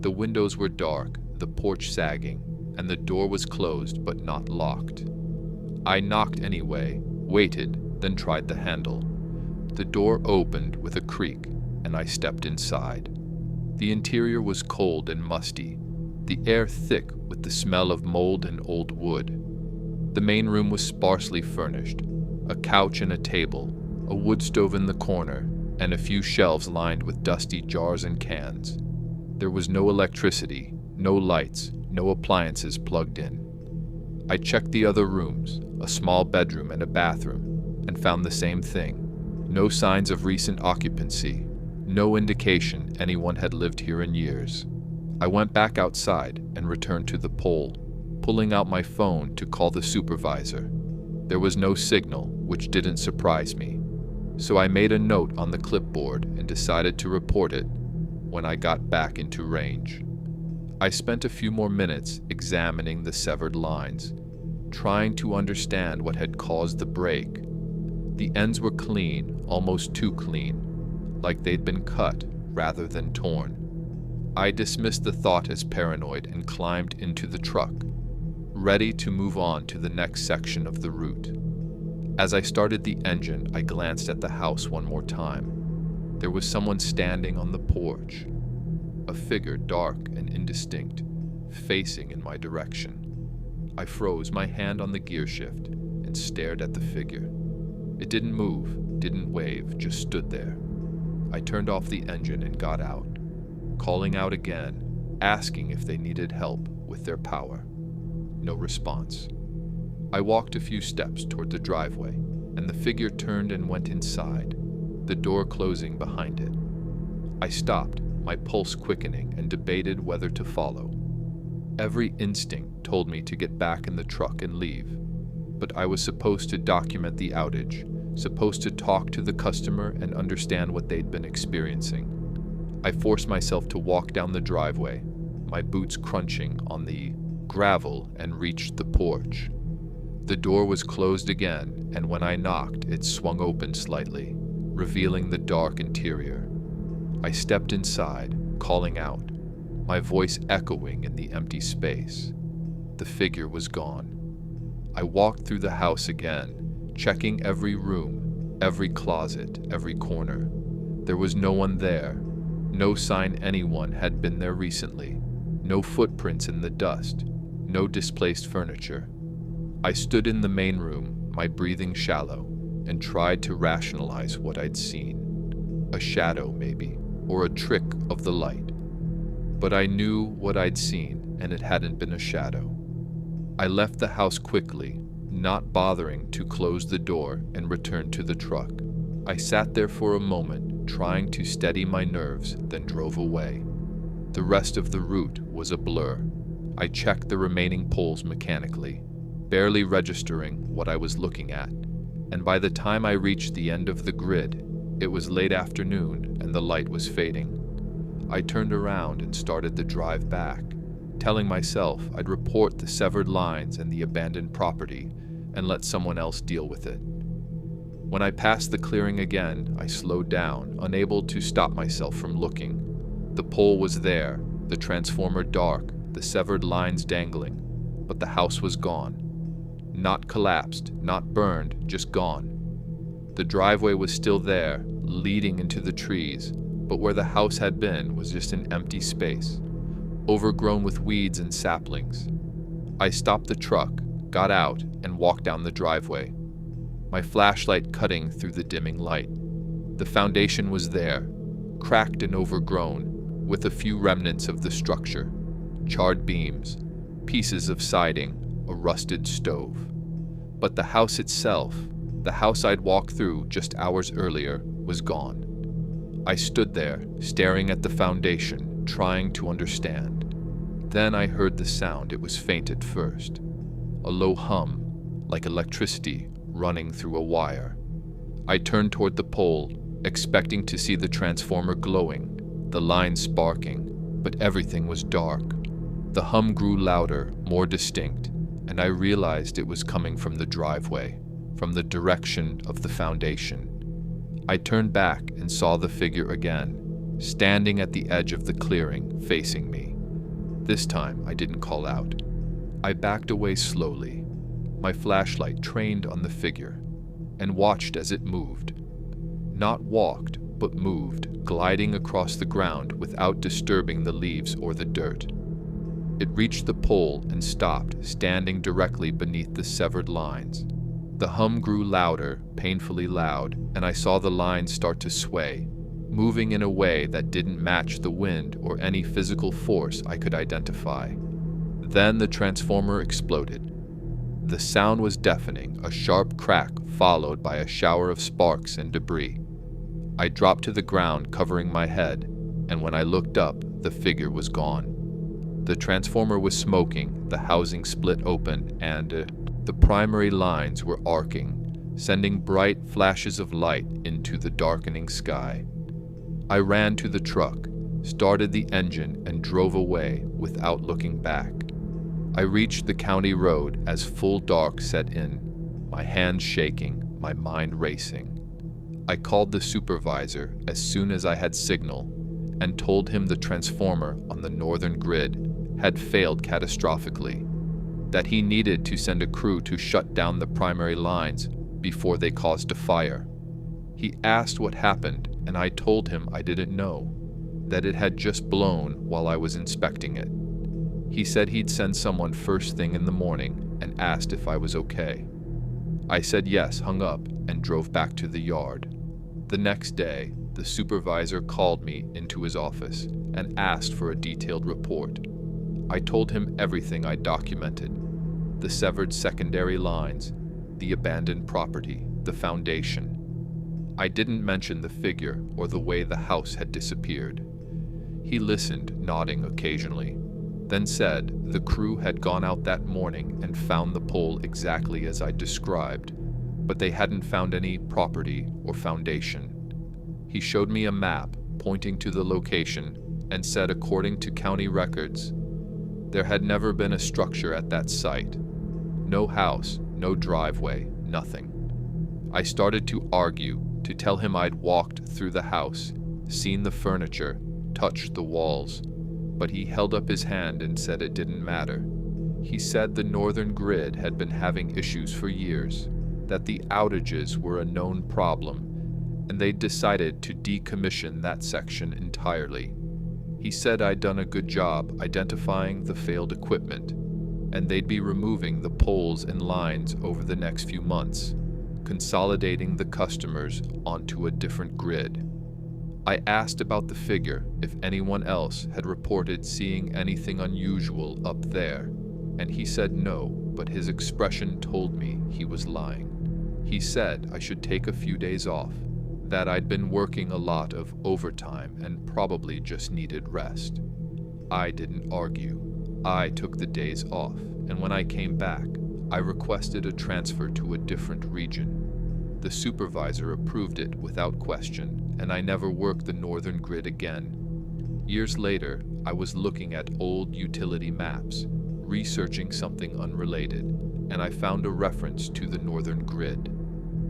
[SPEAKER 1] The windows were dark, the porch sagging, and the door was closed but not locked. I knocked anyway, waited, then tried the handle. The door opened with a creak, and I stepped inside. The interior was cold and musty, the air thick with the smell of mold and old wood. The main room was sparsely furnished, a couch and a table, a wood stove in the corner, and a few shelves lined with dusty jars and cans. There was no electricity, no lights, no appliances plugged in. I checked the other rooms, a small bedroom and a bathroom, and found the same thing. No signs of recent occupancy, no indication anyone had lived here in years. I went back outside and returned to the pole, pulling out my phone to call the supervisor. There was no signal, which didn't surprise me, so I made a note on the clipboard and decided to report it when I got back into range. I spent a few more minutes examining the severed lines, trying to understand what had caused the break. The ends were clean, almost too clean, like they'd been cut rather than torn. I dismissed the thought as paranoid and climbed into the truck, ready to move on to the next section of the route. As I started the engine, I glanced at the house one more time. There was someone standing on the porch, a figure dark and indistinct, facing in my direction. I froze, my hand on the gear shift, and stared at the figure. It didn't move, didn't wave, just stood there. I turned off the engine and got out, calling out again, asking if they needed help with their power. No response. I walked a few steps toward the driveway, and the figure turned and went inside, the door closing behind it. I stopped, my pulse quickening, and debated whether to follow. Every instinct told me to get back in the truck and leave, but I was supposed to document the outage, supposed to talk to the customer and understand what they'd been experiencing. I forced myself to walk down the driveway, my boots crunching on the gravel, and reached the porch. The door was closed again, and when I knocked, it swung open slightly, revealing the dark interior. I stepped inside, calling out, my voice echoing in the empty space. The figure was gone. I walked through the house again, checking every room, every closet, every corner. There was no one there, no sign anyone had been there recently, no footprints in the dust, no displaced furniture. I stood in the main room, my breathing shallow, and tried to rationalize what I'd seen. A shadow, maybe, or a trick of the light. But I knew what I'd seen, and it hadn't been a shadow. I left the house quickly, not bothering to close the door and return to the truck. I sat there for a moment, trying to steady my nerves, then drove away. The rest of the route was a blur. I checked the remaining poles mechanically, barely registering what I was looking at, and by the time I reached the end of the grid, it was late afternoon and the light was fading. I turned around and started the drive back, telling myself I'd report the severed lines and the abandoned property and let someone else deal with it. When I passed the clearing again, I slowed down, unable to stop myself from looking. The pole was there, the transformer dark, the severed lines dangling, but the house was gone. Not collapsed, not burned, just gone. The driveway was still there, leading into the trees, but where the house had been was just an empty space, overgrown with weeds and saplings. I stopped the truck, got out, and walked down the driveway, my flashlight cutting through the dimming light. The foundation was there, cracked and overgrown, with a few remnants of the structure, charred beams, pieces of siding, a rusted stove. But the house itself, the house I'd walked through just hours earlier, was gone. I stood there, staring at the foundation, trying to understand. Then I heard the sound. It was faint at first, a low hum, like electricity running through a wire. I turned toward the pole, expecting to see the transformer glowing, the lines sparking, but everything was dark. The hum grew louder, more distinct, and I realized it was coming from the driveway, from the direction of the foundation. I turned back and saw the figure again, standing at the edge of the clearing, facing me. This time, I didn't call out. I backed away slowly, my flashlight trained on the figure, and watched as it moved. Not walked, but moved, gliding across the ground without disturbing the leaves or the dirt. It reached the pole and stopped, standing directly beneath the severed lines. The hum grew louder, painfully loud, and I saw the lines start to sway, moving in a way that didn't match the wind or any physical force I could identify. Then the transformer exploded. The sound was deafening, a sharp crack followed by a shower of sparks and debris. I dropped to the ground, covering my head, and when I looked up, the figure was gone. The transformer was smoking, the housing split open, and The primary lines were arcing, sending bright flashes of light into the darkening sky. I ran to the truck, started the engine, and drove away without looking back. I reached the county road as full dark set in, my hands shaking, my mind racing. I called the supervisor as soon as I had signal and told him the transformer on the northern grid had failed catastrophically, that he needed to send a crew to shut down the primary lines before they caused a fire. He asked what happened, and I told him I didn't know, that it had just blown while I was inspecting it. He said he'd send someone first thing in the morning and asked if I was okay. I said yes, hung up, and drove back to the yard. The next day, the supervisor called me into his office and asked for a detailed report. I told him everything I documented: the severed secondary lines, the abandoned property, the foundation. I didn't mention the figure or the way the house had disappeared. He listened, nodding occasionally, then said the crew had gone out that morning and found the pole exactly as I described, but they hadn't found any property or foundation. He showed me a map pointing to the location and said according to county records, there had never been a structure at that site. No house, no driveway, nothing. I started to argue, to tell him I'd walked through the house, seen the furniture, touched the walls, but he held up his hand and said it didn't matter. He said the northern grid had been having issues for years, that the outages were a known problem, and they'd decided to decommission that section entirely. He said I'd done a good job identifying the failed equipment, and they'd be removing the poles and lines over the next few months, consolidating the customers onto a different grid. I asked about the figure, if anyone else had reported seeing anything unusual up there, and he said no, but his expression told me he was lying. He said I should take a few days off, that I'd been working a lot of overtime and probably just needed rest. I didn't argue. I took the days off, and when I came back, I requested a transfer to a different region. The supervisor approved it without question, and I never worked the northern grid again. Years later, I was looking at old utility maps, researching something unrelated, and I found a reference to the northern grid.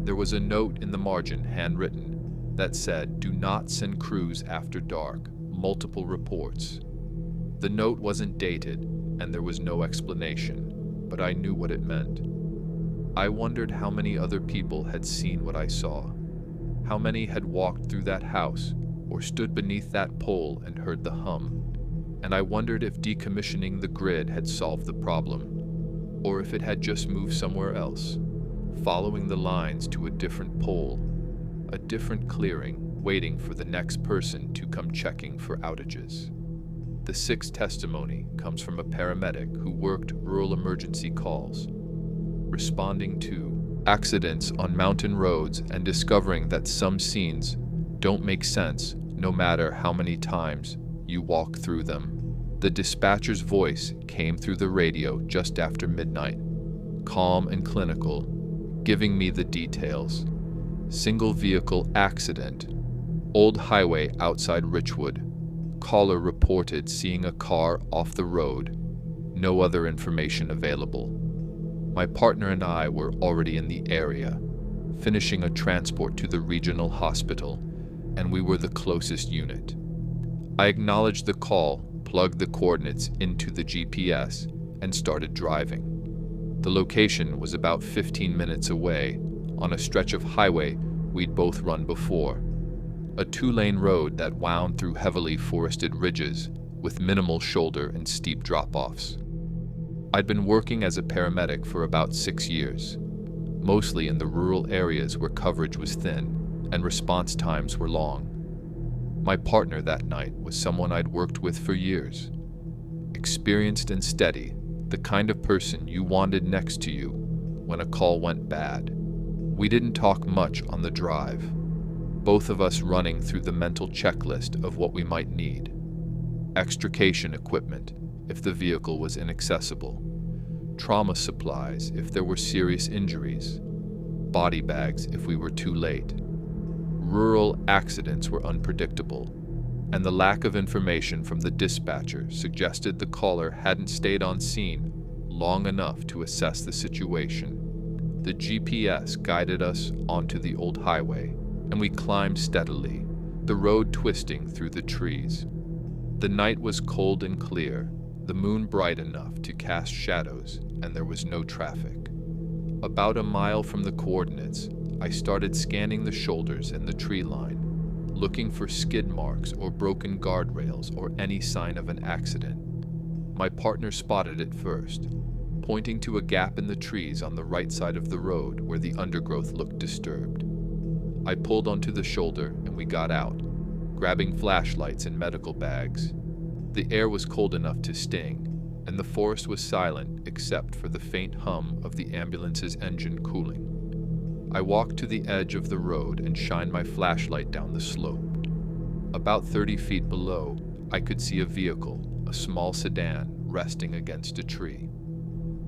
[SPEAKER 1] There was a note in the margin, handwritten, that said, "Do not send crews after dark, multiple reports." The note wasn't dated, and there was no explanation, but I knew what it meant. I wondered how many other people had seen what I saw. How many had walked through that house or stood beneath that pole and heard the hum. And I wondered if decommissioning the grid had solved the problem, or if it had just moved somewhere else, following the lines to a different pole, a different clearing, waiting for the next person to come checking for outages. The sixth testimony comes from a paramedic who worked rural emergency calls, responding to accidents on mountain roads and discovering that some scenes don't make sense no matter how many times you walk through them. The dispatcher's voice came through the radio just after midnight, calm and clinical, giving me the details. Single vehicle accident, old highway outside Richwood. Caller reported seeing a car off the road. No other information available. My partner and I were already in the area, finishing a transport to the regional hospital, and we were the closest unit. I acknowledged the call, plugged the coordinates into the GPS, and started driving. The location was about 15 minutes away, on a stretch of highway we'd both run before. A 2-lane road that wound through heavily forested ridges with minimal shoulder and steep drop-offs. I'd been working as a paramedic for about 6 years, mostly in the rural areas where coverage was thin and response times were long. My partner that night was someone I'd worked with for years. Experienced and steady, the kind of person you wanted next to you when a call went bad. We didn't talk much on the drive, both of us running through the mental checklist of what we might need. Extrication equipment if the vehicle was inaccessible. trauma supplies if there were serious injuries, body bags if we were too late. Rural accidents were unpredictable, and the lack of information from the dispatcher suggested the caller hadn't stayed on scene long enough to assess the situation. The GPS guided us onto the old highway, and we climbed steadily, the road twisting through the trees. The night was cold and clear, the moon bright enough to cast shadows, and there was no traffic. About a mile from the coordinates, I started scanning the shoulders and the tree line, looking for skid marks or broken guardrails or any sign of an accident. My partner spotted it first, pointing to a gap in the trees on the right side of the road where the undergrowth looked disturbed. I pulled onto the shoulder and we got out, grabbing flashlights and medical bags. The air was cold enough to sting, and the forest was silent except for the faint hum of the ambulance's engine cooling. I walked to the edge of the road and shined my flashlight down the slope. About 30 feet below, I could see a vehicle, a small sedan, resting against a tree.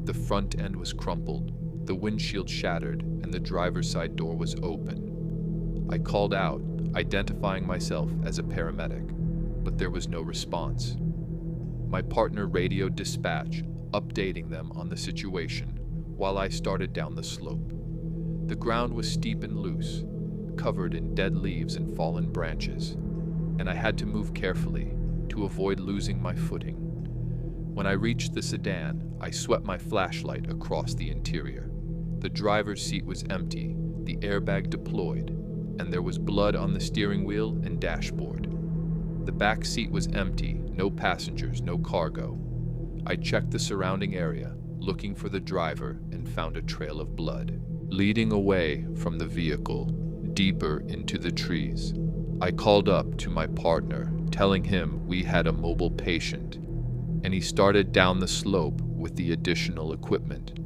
[SPEAKER 1] The front end was crumpled, the windshield shattered, and the driver's side door was open. I called out, identifying myself as a paramedic, but there was no response. My partner radioed dispatch, updating them on the situation, while I started down the slope. The ground was steep and loose, covered in dead leaves and fallen branches, and I had to move carefully to avoid losing my footing. When I reached the sedan, I swept my flashlight across the interior. The driver's seat was empty, the airbag deployed, and there was blood on the steering wheel and dashboard. The back seat was empty, no passengers, no cargo. I checked the surrounding area, looking for the driver, and found a trail of blood leading away from the vehicle, deeper into the trees. I called up to my partner, telling him we had a mobile patient, and he started down the slope with the additional equipment.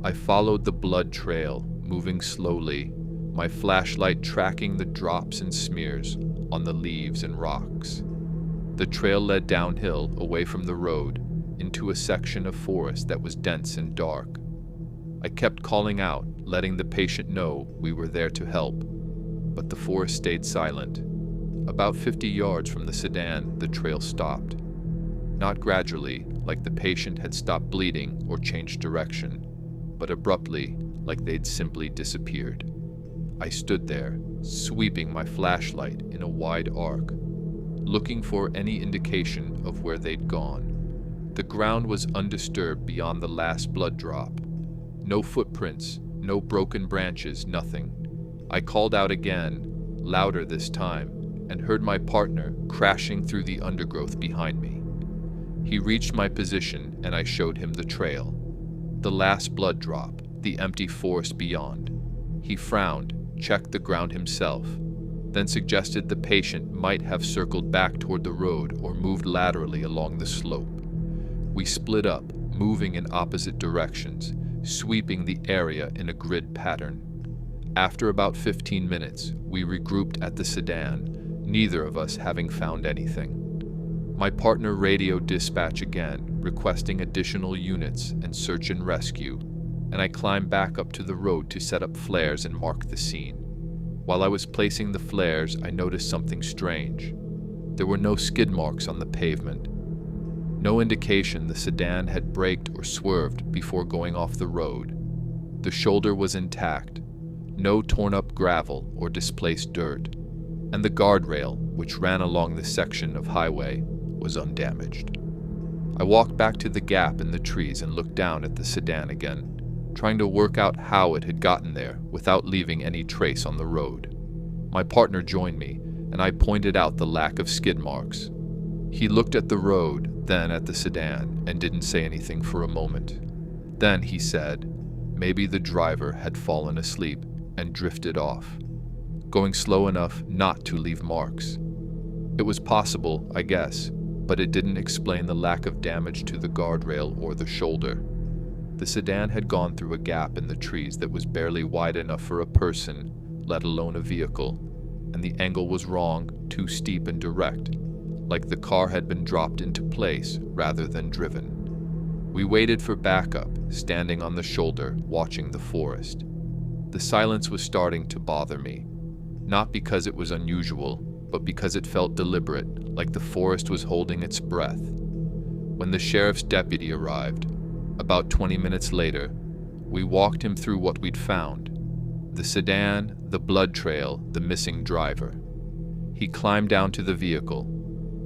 [SPEAKER 1] I followed the blood trail, moving slowly, my flashlight tracking the drops and smears on the leaves and rocks. The trail led downhill away from the road into a section of forest that was dense and dark. I kept calling out, letting the patient know we were there to help, but the forest stayed silent. About 50 yards from the sedan, the trail stopped. Not gradually, like the patient had stopped bleeding or changed direction, but abruptly, like they'd simply disappeared. I stood there, sweeping my flashlight in a wide arc, looking for any indication of where they'd gone. The ground was undisturbed beyond the last blood drop. No footprints, no broken branches, nothing. I called out again, louder this time, and heard my partner crashing through the undergrowth behind me. He reached my position and I showed him the trail. The last blood drop, the empty forest beyond. He frowned, checked the ground himself, then suggested the patient might have circled back toward the road or moved laterally along the slope. We split up, moving in opposite directions, sweeping the area in a grid pattern. After about 15 minutes, we regrouped at the sedan, neither of us having found anything. My partner radioed dispatch again, requesting additional units and search and rescue, and I climbed back up to the road to set up flares and mark the scene. While I was placing the flares, I noticed something strange. There were no skid marks on the pavement. No indication the sedan had braked or swerved before going off the road. The shoulder was intact, no torn-up gravel or displaced dirt, and the guardrail, which ran along the section of highway, was undamaged. I walked back to the gap in the trees and looked down at the sedan again, trying to work out how it had gotten there without leaving any trace on the road. My partner joined me, and I pointed out the lack of skid marks. He looked at the road, then at the sedan, and didn't say anything for a moment. Then he said, maybe the driver had fallen asleep and drifted off, going slow enough not to leave marks. It was possible, I guess, but it didn't explain the lack of damage to the guardrail or the shoulder. The sedan had gone through a gap in the trees that was barely wide enough for a person, let alone a vehicle, and the angle was wrong, too steep and direct, like the car had been dropped into place rather than driven. We waited for backup, standing on the shoulder, watching the forest. The silence was starting to bother me, not because it was unusual, but because it felt deliberate, like the forest was holding its breath. When the sheriff's deputy arrived, about 20 minutes later, we walked him through what we'd found: the sedan, the blood trail, the missing driver. He climbed down to the vehicle,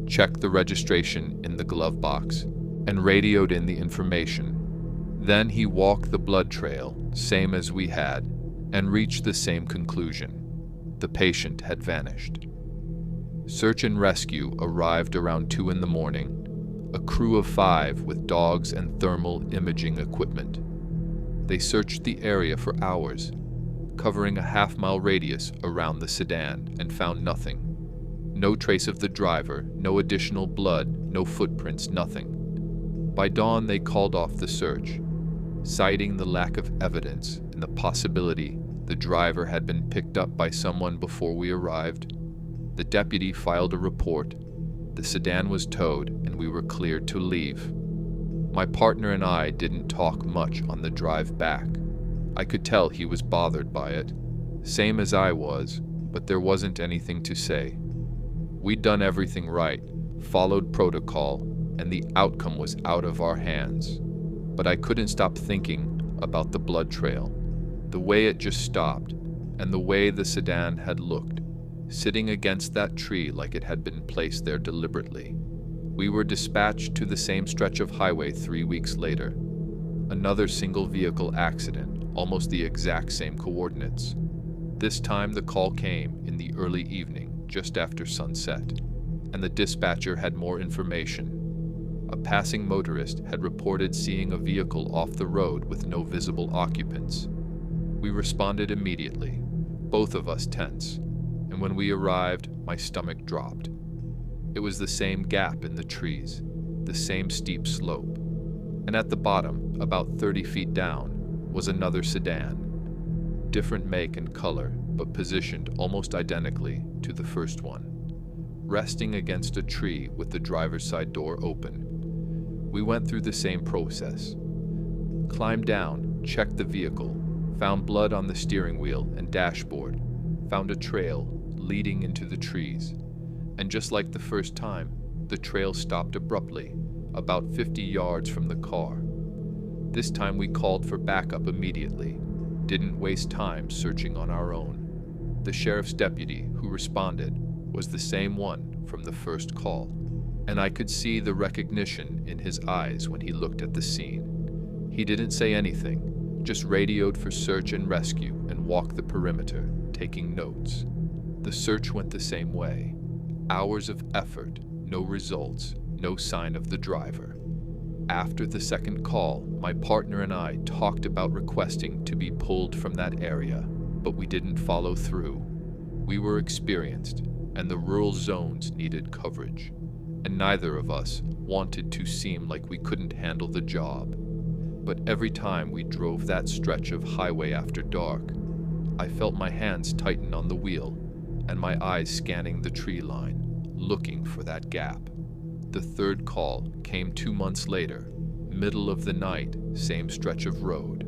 [SPEAKER 1] checked the registration in the glove box, and radioed in the information. Then he walked the blood trail, same as we had, and reached the same conclusion. The patient had vanished. Search and rescue arrived around 2 in the morning, a crew of 5 with dogs and thermal imaging equipment. They searched the area for hours, covering a half-mile radius around the sedan, and found nothing. No trace of the driver, no additional blood, no footprints, nothing. By dawn, they called off the search, citing the lack of evidence and the possibility the driver had been picked up by someone before we arrived. The deputy filed a report. The sedan was towed, and we were cleared to leave. My partner and I didn't talk much on the drive back. I could tell he was bothered by it, same as I was, but there wasn't anything to say. We'd done everything right, followed protocol, and the outcome was out of our hands. But I couldn't stop thinking about the blood trail, the way it just stopped, and the way the sedan had looked, sitting against that tree like it had been placed there deliberately. We were dispatched to the same stretch of highway 3 weeks later. Another single vehicle accident, almost the exact same coordinates. This time the call came in the early evening, just after sunset, and the dispatcher had more information. A passing motorist had reported seeing a vehicle off the road with no visible occupants. We responded immediately, both of us tense, and when we arrived, my stomach dropped. It was the same gap in the trees, the same steep slope, and at the bottom, about 30 feet down, was another sedan. Different make and color, but positioned almost identically to the first one, resting against a tree with the driver's side door open. We went through the same process. Climbed down, checked the vehicle, found blood on the steering wheel and dashboard, found a trail leading into the trees, and just like the first time, the trail stopped abruptly, about 50 yards from the car. This time we called for backup immediately, didn't waste time searching on our own. The sheriff's deputy who responded was the same one from the first call, and I could see the recognition in his eyes when he looked at the scene. He didn't say anything, just radioed for search and rescue and walked the perimeter, taking notes. The search went the same way. Hours of effort, no results, no sign of the driver. After the second call, my partner and I talked about requesting to be pulled from that area, but we didn't follow through. We were experienced, and the rural zones needed coverage, and neither of us wanted to seem like we couldn't handle the job. But every time we drove that stretch of highway after dark, I felt my hands tighten on the wheel and my eyes scanning the tree line, looking for that gap. The third call came 2 months later, middle of the night, same stretch of road.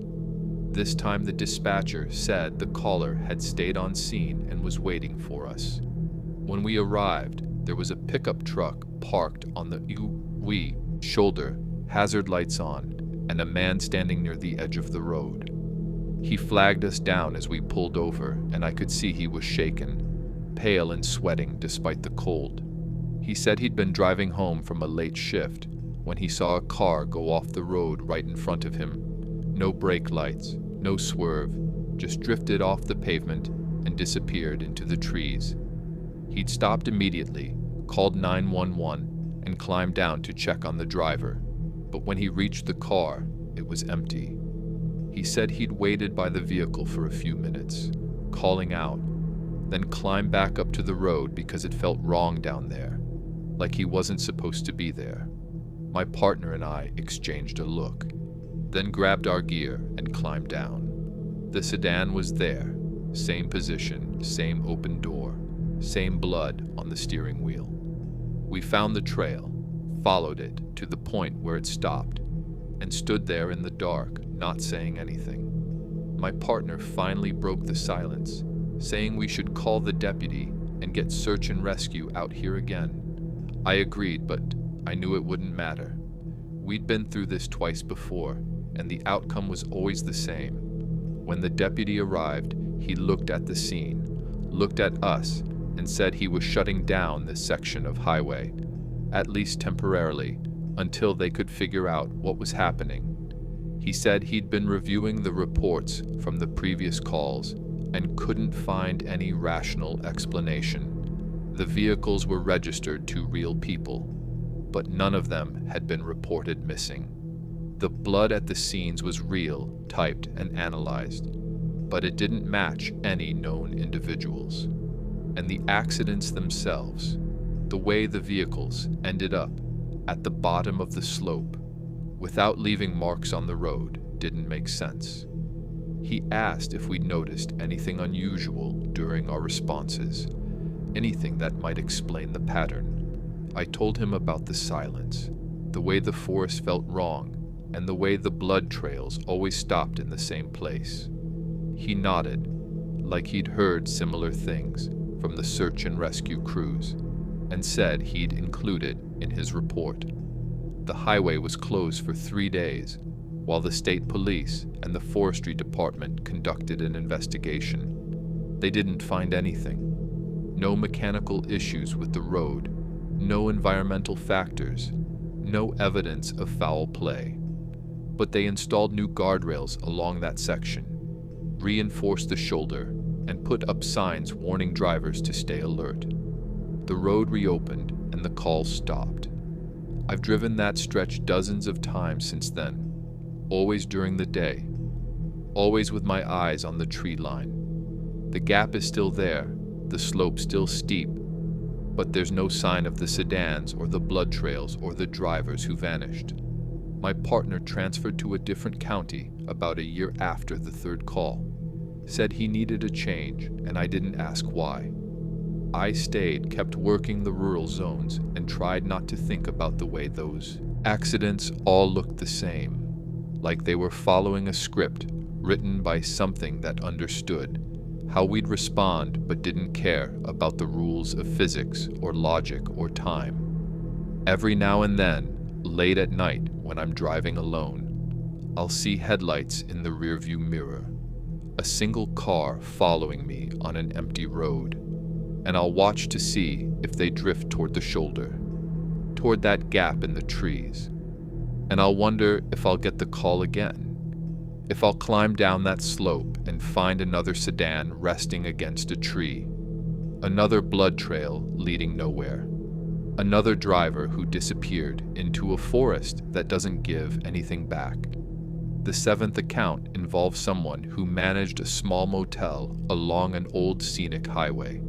[SPEAKER 1] This time the dispatcher said the caller had stayed on scene and was waiting for us. When we arrived, there was a pickup truck parked on the U-V shoulder, hazard lights on, and a man standing near the edge of the road. He flagged us down as we pulled over, and I could see he was shaken, pale and sweating despite the cold. He said he'd been driving home from a late shift when he saw a car go off the road right in front of him. No brake lights, no swerve, just drifted off the pavement and disappeared into the trees. He'd stopped immediately, called 911, and climbed down to check on the driver. But when he reached the car, it was empty. He said he'd waited by the vehicle for a few minutes, calling out, then climbed back up to the road because it felt wrong down there, like he wasn't supposed to be there. My partner and I exchanged a look, then grabbed our gear and climbed down. The sedan was there, same position, same open door, same blood on the steering wheel. We found the trail, followed it to the point where it stopped, and stood there in the dark, not saying anything. My partner finally broke the silence, saying we should call the deputy and get search and rescue out here again. I agreed, but I knew it wouldn't matter. We'd been through this twice before, and the outcome was always the same. When the deputy arrived, he looked at the scene, looked at us, and said he was shutting down this section of highway, at least temporarily, until they could figure out what was happening. He said he'd been reviewing the reports from the previous calls and couldn't find any rational explanation. The vehicles were registered to real people, but none of them had been reported missing. The blood at the scenes was real, typed, and analyzed, but it didn't match any known individuals. And the accidents themselves, the way the vehicles ended up at the bottom of the slope without leaving marks on the road, didn't make sense. He asked if we noticed anything unusual during our responses, anything that might explain the pattern. I told him about the silence, the way the forest felt wrong, and the way the blood trails always stopped in the same place. He nodded, like he'd heard similar things from the search and rescue crews, and said he'd include it in his report. The highway was closed for 3 days, while the state police and the forestry department conducted an investigation. They didn't find anything. No mechanical issues with the road, no environmental factors, no evidence of foul play. But they installed new guardrails along that section, reinforced the shoulder, and put up signs warning drivers to stay alert. The road reopened and the calls stopped. I've driven that stretch dozens of times since then, always during the day, always with my eyes on the tree line. The gap is still there, the slope still steep, but there's no sign of the sedans or the blood trails or the drivers who vanished. My partner transferred to a different county about a year after the third call, said he needed a change, and I didn't ask why. I stayed, kept working the rural zones, and tried not to think about the way those accidents all looked the same, like they were following a script written by something that understood how we'd respond but didn't care about the rules of physics or logic or time. Every now and then, late at night when I'm driving alone, I'll see headlights in the rearview mirror, a single car following me on an empty road, and I'll watch to see if they drift toward the shoulder, toward that gap in the trees. And I'll wonder if I'll get the call again, if I'll climb down that slope and find another sedan resting against a tree, another blood trail leading nowhere, another driver who disappeared into a forest that doesn't give anything back. The 7th account involves someone who managed a small motel along an old scenic highway,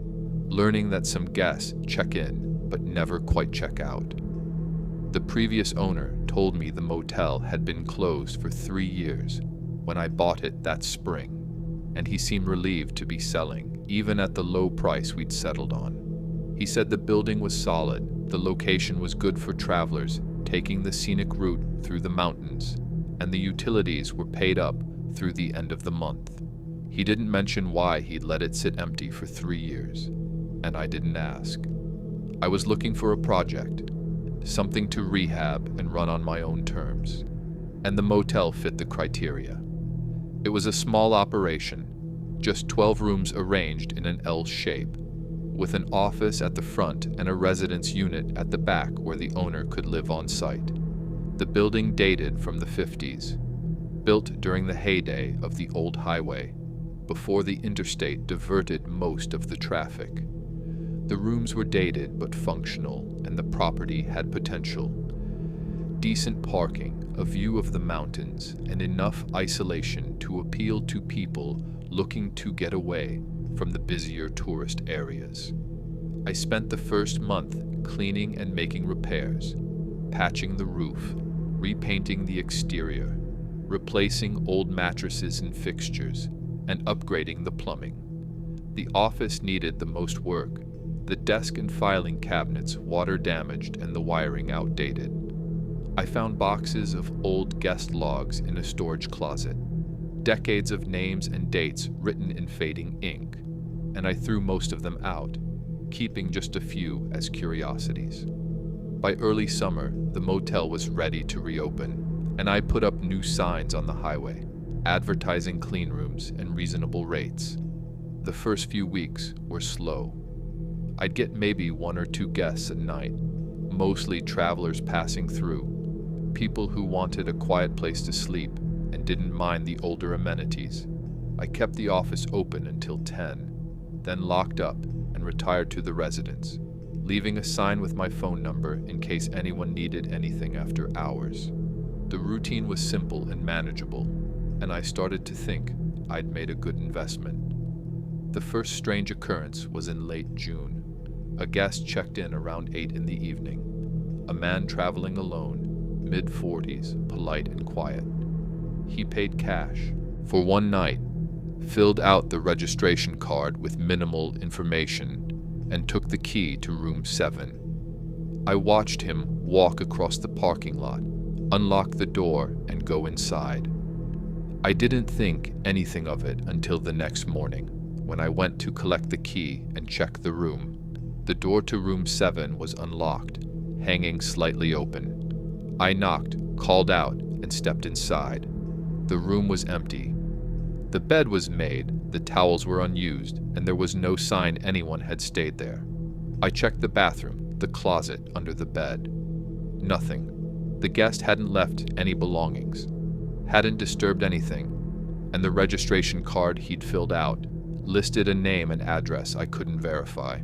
[SPEAKER 1] learning that some guests check in but never quite check out. The previous owner told me the motel had been closed for 3 years when I bought it that spring, and he seemed relieved to be selling, even at the low price we'd settled on. He said the building was solid, the location was good for travelers taking the scenic route through the mountains, and the utilities were paid up through the end of the month. He didn't mention why he'd let it sit empty for 3 years, and I didn't ask. I was looking for a project, something to rehab and run on my own terms, and the motel fit the criteria. It was a small operation, just 12 rooms arranged in an L shape, with an office at the front and a residence unit at the back where the owner could live on site. The building dated from the 50s, built during the heyday of the old highway, before the interstate diverted most of the traffic. The rooms were dated but functional, and the property had potential. Decent parking, a view of the mountains, and enough isolation to appeal to people looking to get away from the busier tourist areas. I spent the first month cleaning and making repairs, patching the roof, repainting the exterior, replacing old mattresses and fixtures, and upgrading the plumbing. The office needed the most work, the desk and filing cabinets water damaged and the wiring outdated. I found boxes of old guest logs in a storage closet, decades of names and dates written in fading ink, and I threw most of them out, keeping just a few as curiosities. By early summer, the motel was ready to reopen, and I put up new signs on the highway, advertising clean rooms and reasonable rates. The first few weeks were slow. I'd get maybe 1 or 2 guests a night, mostly travelers passing through, people who wanted a quiet place to sleep and didn't mind the older amenities. I kept the office open until 10, then locked up and retired to the residence, leaving a sign with my phone number in case anyone needed anything after hours. The routine was simple and manageable, and I started to think I'd made a good investment. The first strange occurrence was in late June. A guest checked in around 8 in the evening. A man traveling alone, mid-40s, polite and quiet. He paid cash for one night, filled out the registration card with minimal information, and took the key to room 7. I watched him walk across the parking lot, unlock the door, and go inside. I didn't think anything of it until the next morning, when I went to collect the key and check the room. The door to room 7 was unlocked, hanging slightly open. I knocked, called out, and stepped inside. The room was empty. The bed was made, the towels were unused, and there was no sign anyone had stayed there. I checked the bathroom, the closet under the bed. Nothing. The guest hadn't left any belongings, hadn't disturbed anything, and the registration card he'd filled out listed a name and address I couldn't verify.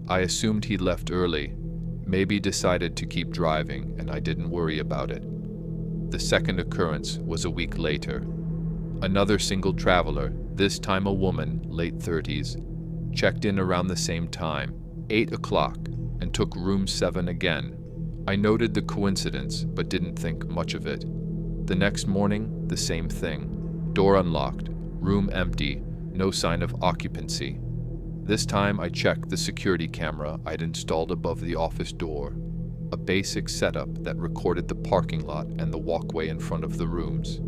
[SPEAKER 1] I assumed he'd left early, maybe decided to keep driving, and I didn't worry about it. The second occurrence was a week later. Another single traveler, this time a woman, late 30s, checked in around the same time, 8 o'clock, and took room 7 again. I noted the coincidence, but didn't think much of it. The next morning, the same thing. Door unlocked, room empty, no sign of occupancy. This time I checked the security camera I'd installed above the office door, a basic setup that recorded the parking lot and the walkway in front of the rooms.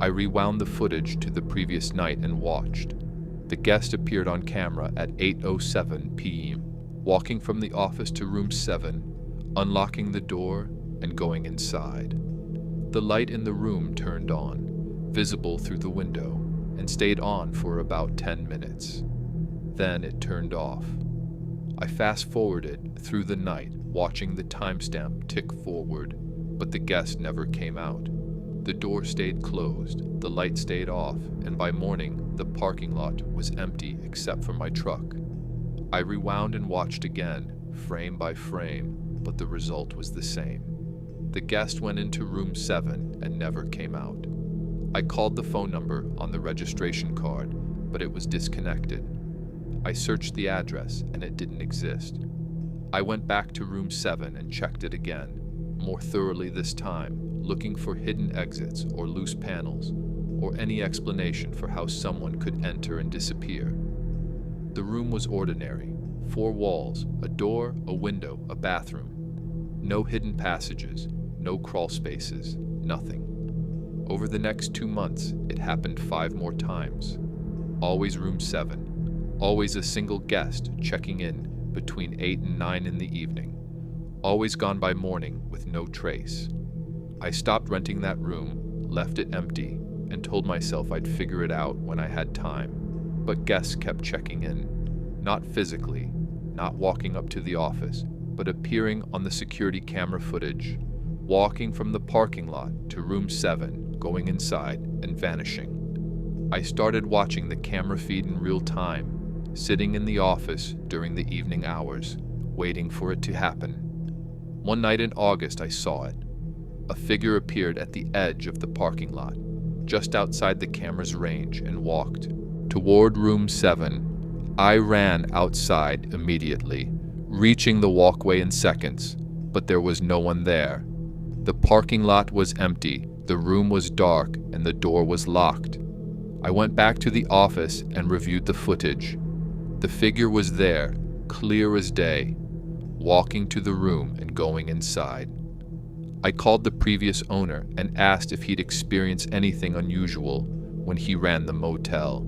[SPEAKER 1] I rewound the footage to the previous night and watched. The guest appeared on camera at 8:07 p.m., walking from the office to room 7, unlocking the door and going inside. The light in the room turned on, visible through the window, and stayed on for about 10 minutes. Then it turned off. I fast-forwarded through the night, watching the timestamp tick forward, but the guest never came out. The door stayed closed, the light stayed off, and by morning, the parking lot was empty except for my truck. I rewound and watched again, frame by frame, but the result was the same. The guest went into room 7 and never came out. I called the phone number on the registration card, but it was disconnected. I searched the address and it didn't exist. I went back to room 7 and checked it again, more thoroughly this time, looking for hidden exits or loose panels, or any explanation for how someone could enter and disappear. The room was ordinary, 4 walls, a door, a window, a bathroom. No hidden passages, no crawl spaces, nothing. Over the next 2 months, it happened 5 more times. Always room 7. Always a single guest checking in between 8 and 9 in the evening. Always gone by morning with no trace. I stopped renting that room, left it empty, and told myself I'd figure it out when I had time. But guests kept checking in, not physically, not walking up to the office, but appearing on the security camera footage, walking from the parking lot to room 7, going inside, and vanishing. I started watching the camera feed in real time, sitting in the office during the evening hours, waiting for it to happen. One night in August, I saw it. A figure appeared at the edge of the parking lot, just outside the camera's range, and walked toward room 7. I ran outside immediately, reaching the walkway in seconds, but there was no one there. The parking lot was empty, the room was dark, and the door was locked. I went back to the office and reviewed the footage. The figure was there, clear as day, walking to the room and going inside. I called the previous owner and asked if he'd experienced anything unusual when he ran the motel.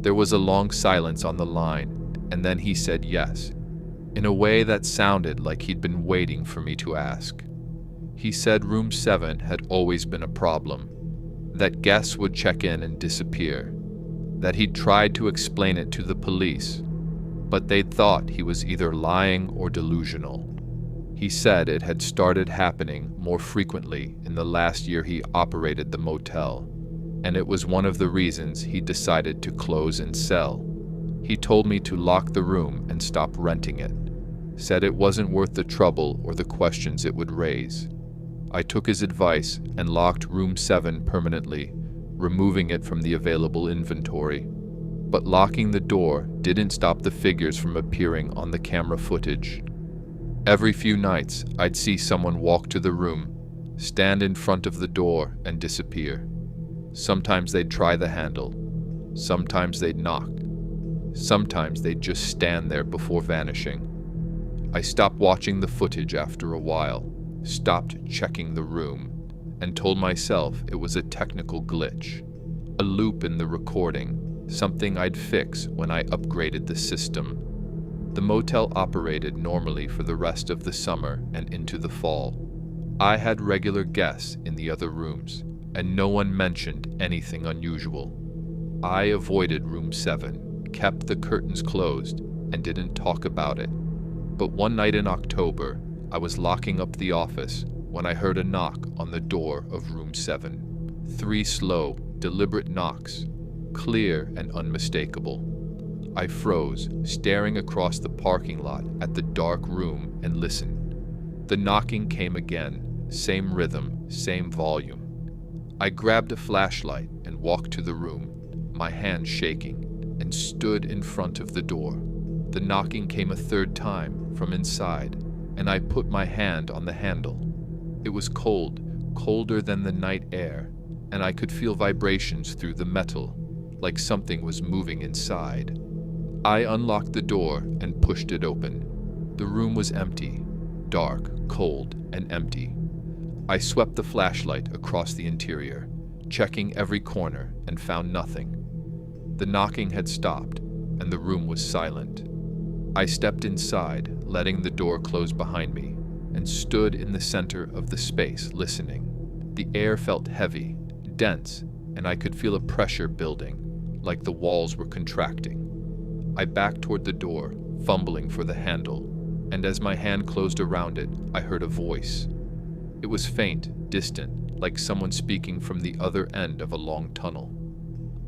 [SPEAKER 1] There was a long silence on the line, and then he said yes, in a way that sounded like he'd been waiting for me to ask. He said room 7 had always been a problem, that guests would check in and disappear, that he'd tried to explain it to the police, but they'd thought he was either lying or delusional. He said it had started happening more frequently in the last year he operated the motel, and it was one of the reasons he decided to close and sell. He told me to lock the room and stop renting it, said it wasn't worth the trouble or the questions it would raise. I took his advice and locked room 7 permanently, removing it from the available inventory. But locking the door didn't stop the figures from appearing on the camera footage. Every few nights, I'd see someone walk to the room, stand in front of the door, and disappear. Sometimes they'd try the handle. Sometimes they'd knock. Sometimes they'd just stand there before vanishing. I stopped watching the footage after a while, stopped checking the room, and told myself it was a technical glitch, a loop in the recording, something I'd fix when I upgraded the system. The motel operated normally for the rest of the summer and into the fall. I had regular guests in the other rooms, and no one mentioned anything unusual. I avoided room 7, kept the curtains closed, and didn't talk about it. But one night in October, I was locking up the office when I heard a knock on the door of room 7. 3 slow, deliberate knocks, clear and unmistakable. I froze, staring across the parking lot at the dark room, and listened. The knocking came again, same rhythm, same volume. I grabbed a flashlight and walked to the room, my hand shaking, and stood in front of the door. The knocking came a third time from inside, and I put my hand on the handle. It was cold, colder than the night air, and I could feel vibrations through the metal, like something was moving inside. I unlocked the door and pushed it open. The room was empty, dark, cold, and empty. I swept the flashlight across the interior, checking every corner, and found nothing. The knocking had stopped, and the room was silent. I stepped inside, letting the door close behind me, and stood in the center of the space, listening. The air felt heavy, dense, and I could feel a pressure building, like the walls were contracting. I backed toward the door, fumbling for the handle, and as my hand closed around it, I heard a voice. It was faint, distant, like someone speaking from the other end of a long tunnel.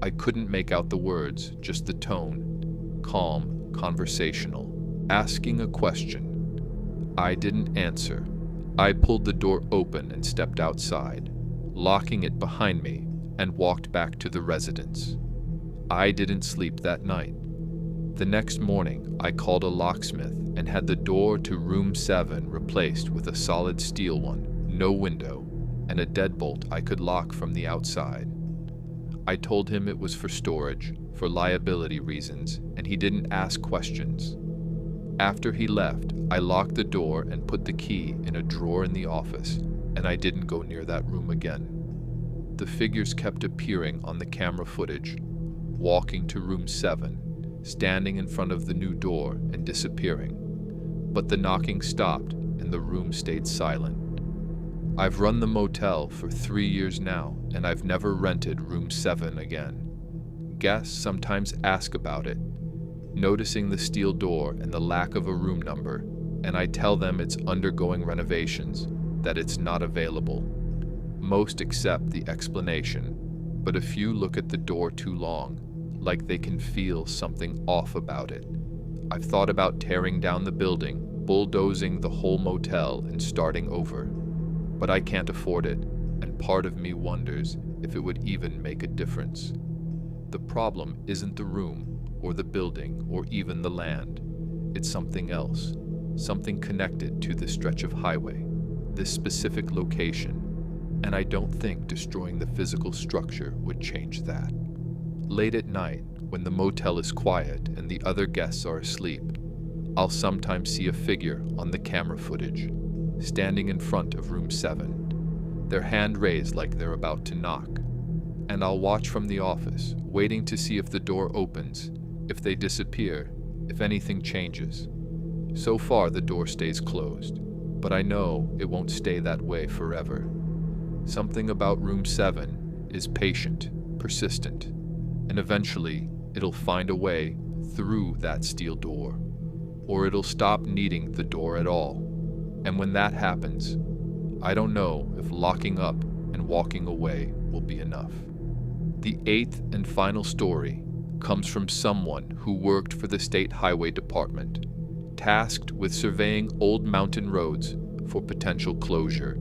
[SPEAKER 1] I couldn't make out the words, just the tone, calm, conversational, asking a question. I didn't answer. I pulled the door open and stepped outside, locking it behind me, and walked back to the residence. I didn't sleep that night. The next morning, I called a locksmith and had the door to room 7 replaced with a solid steel one, no window, and a deadbolt I could lock from the outside. I told him it was for storage, for liability reasons, and he didn't ask questions. After he left, I locked the door and put the key in a drawer in the office, and I didn't go near that room again. The figures kept appearing on the camera footage, walking to room 7, standing in front of the new door and disappearing. But the knocking stopped and the room stayed silent. I've run the motel for 3 years now, and I've never rented room 7 again. Guests sometimes ask about it, noticing the steel door and the lack of a room number, and I tell them it's undergoing renovations, that it's not available. Most accept the explanation, but a few look at the door too long, like they can feel something off about it. I've thought about tearing down the building, bulldozing the whole motel, and starting over. But I can't afford it, and part of me wonders if it would even make a difference. The problem isn't the room, or the building, or even the land. It's something else, something connected to this stretch of highway, this specific location, and I don't think destroying the physical structure would change that. Late at night, when the motel is quiet and the other guests are asleep, I'll sometimes see a figure on the camera footage, standing in front of room 7, their hand raised like they're about to knock. And I'll watch from the office, waiting to see if the door opens, if they disappear, if anything changes. So far, the door stays closed, but I know it won't stay that way forever. Something about room 7 is patient, persistent, and eventually it'll find a way through that steel door, or it'll stop needing the door at all. And when that happens, I don't know if locking up and walking away will be enough. The 8th and final story comes from someone who worked for the State Highway Department, tasked with surveying old mountain roads for potential closure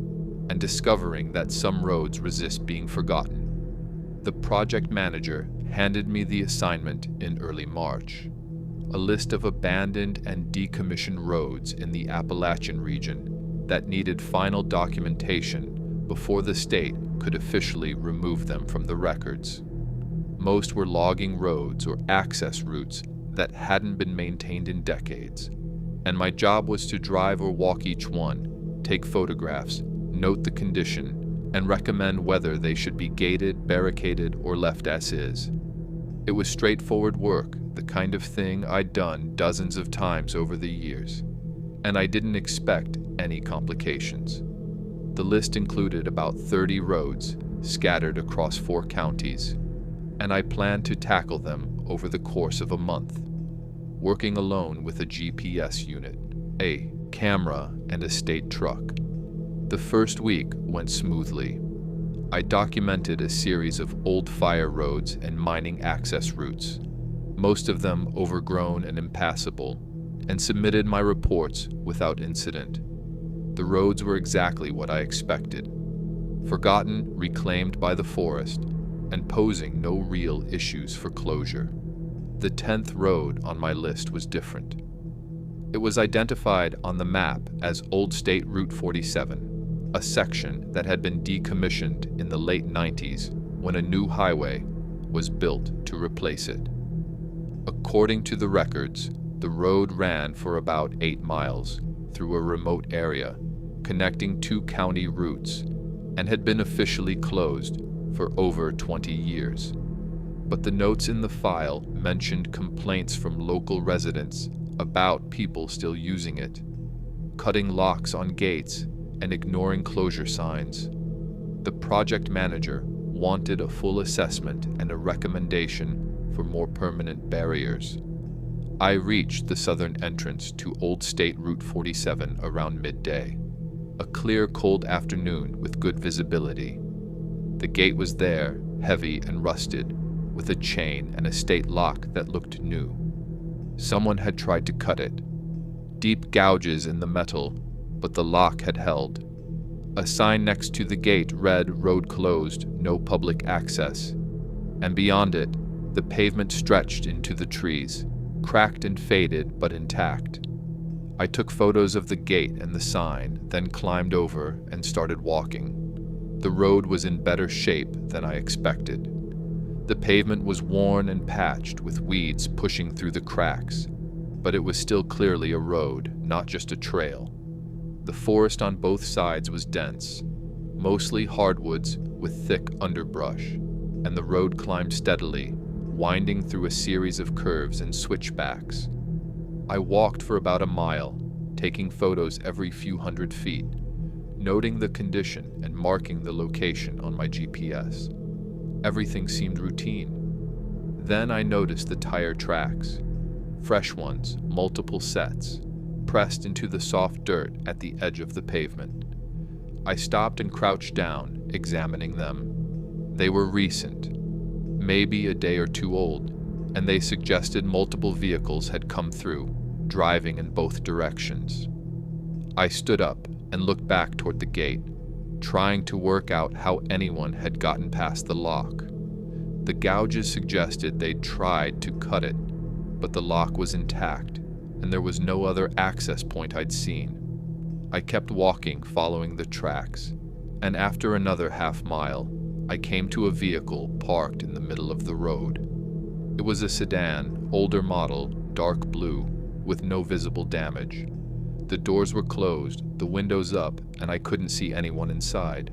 [SPEAKER 1] and discovering that some roads resist being forgotten. The project manager handed me the assignment in early March, a list of abandoned and decommissioned roads in the Appalachian region that needed final documentation before the state could officially remove them from the records. Most were logging roads or access routes that hadn't been maintained in decades, and my job was to drive or walk each one, take photographs, note the condition, and recommend whether they should be gated, barricaded, or left as is. It was straightforward work, the kind of thing I'd done dozens of times over the years, and I didn't expect any complications. The list included about 30 roads scattered across 4 counties, and I planned to tackle them over the course of a month, working alone with a GPS unit, a camera, and a state truck. The first week went smoothly. I documented a series of old fire roads and mining access routes, most of them overgrown and impassable, and submitted my reports without incident. The roads were exactly what I expected: forgotten, reclaimed by the forest, and posing no real issues for closure. The 10th road on my list was different. It was identified on the map as Old State Route 47, a section that had been decommissioned in the late 90s when a new highway was built to replace it. According to the records, the road ran for about 8 miles through a remote area, connecting 2 county routes, and had been officially closed for over 20 years. But the notes in the file mentioned complaints from local residents about people still using it, cutting locks on gates and ignoring closure signs. The project manager wanted a full assessment and a recommendation for more permanent barriers. I reached the southern entrance to Old State Route 47 around midday, a clear, cold afternoon with good visibility. The gate was there, heavy and rusted, with a chain and a state lock that looked new. Someone had tried to cut it. Deep gouges in the metal, but the lock had held. A sign next to the gate read "Road closed, no public access," and beyond it, the pavement stretched into the trees, cracked and faded but intact. I took photos of the gate and the sign, then climbed over and started walking. The road was in better shape than I expected. The pavement was worn and patched with weeds pushing through the cracks, but it was still clearly a road, not just a trail. The forest on both sides was dense, mostly hardwoods with thick underbrush, and the road climbed steadily, winding through a series of curves and switchbacks. I walked for about a mile, taking photos every few hundred feet, noting the condition and marking the location on my GPS. Everything seemed routine. Then I noticed the tire tracks, fresh ones, multiple sets, pressed into the soft dirt at the edge of the pavement. I stopped and crouched down, examining them. They were recent, maybe a day or two old, and they suggested multiple vehicles had come through, driving in both directions. I stood up and looked back toward the gate, trying to work out how anyone had gotten past the lock. The gouges suggested they'd tried to cut it, but the lock was intact, and there was no other access point I'd seen. I kept walking, following the tracks, and after another half mile, I came to a vehicle parked in the middle of the road. It was a sedan, older model, dark blue, with no visible damage. The doors were closed, the windows up, and I couldn't see anyone inside.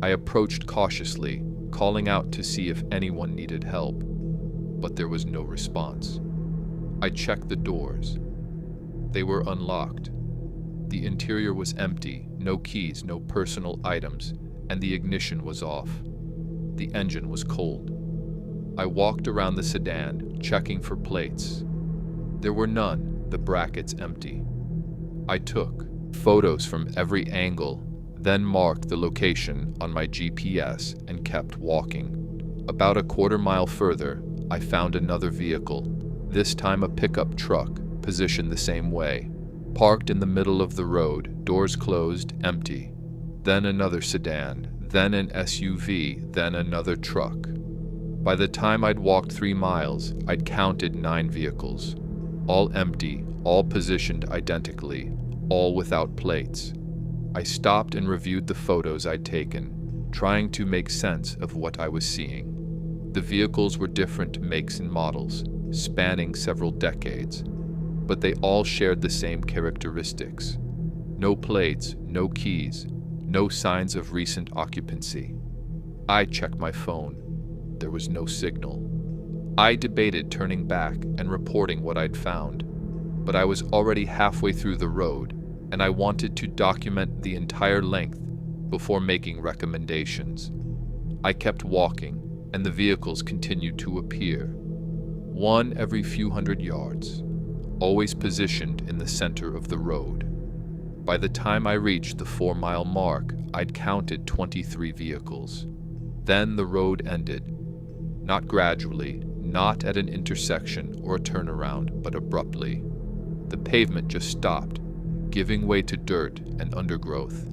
[SPEAKER 1] I approached cautiously, calling out to see if anyone needed help, but there was no response. I checked the doors. They were unlocked. The interior was empty, no keys, no personal items, and the ignition was off. The engine was cold. I walked around the sedan, checking for plates. There were none, the brackets empty. I took photos from every angle, then marked the location on my GPS and kept walking. About a quarter-mile further, I found another vehicle, this time a pickup truck, positioned the same way. Parked in the middle of the road, doors closed, empty. Then another sedan, then an SUV, then another truck. By the time I'd walked 3 miles, I'd counted 9 vehicles. All empty, all positioned identically, all without plates. I stopped and reviewed the photos I'd taken, trying to make sense of what I was seeing. The vehicles were different makes and models, spanning several decades, but they all shared the same characteristics. No plates, no keys, no signs of recent occupancy. I checked my phone. There was no signal. I debated turning back and reporting what I'd found, but I was already halfway through the road, and I wanted to document the entire length before making recommendations. I kept walking, and the vehicles continued to appear, one every few hundred yards, always positioned in the center of the road. By the time I reached the 4-mile mark, I'd counted 23 vehicles. Then the road ended, not gradually, not at an intersection or a turnaround, but abruptly. The pavement just stopped, giving way to dirt and undergrowth,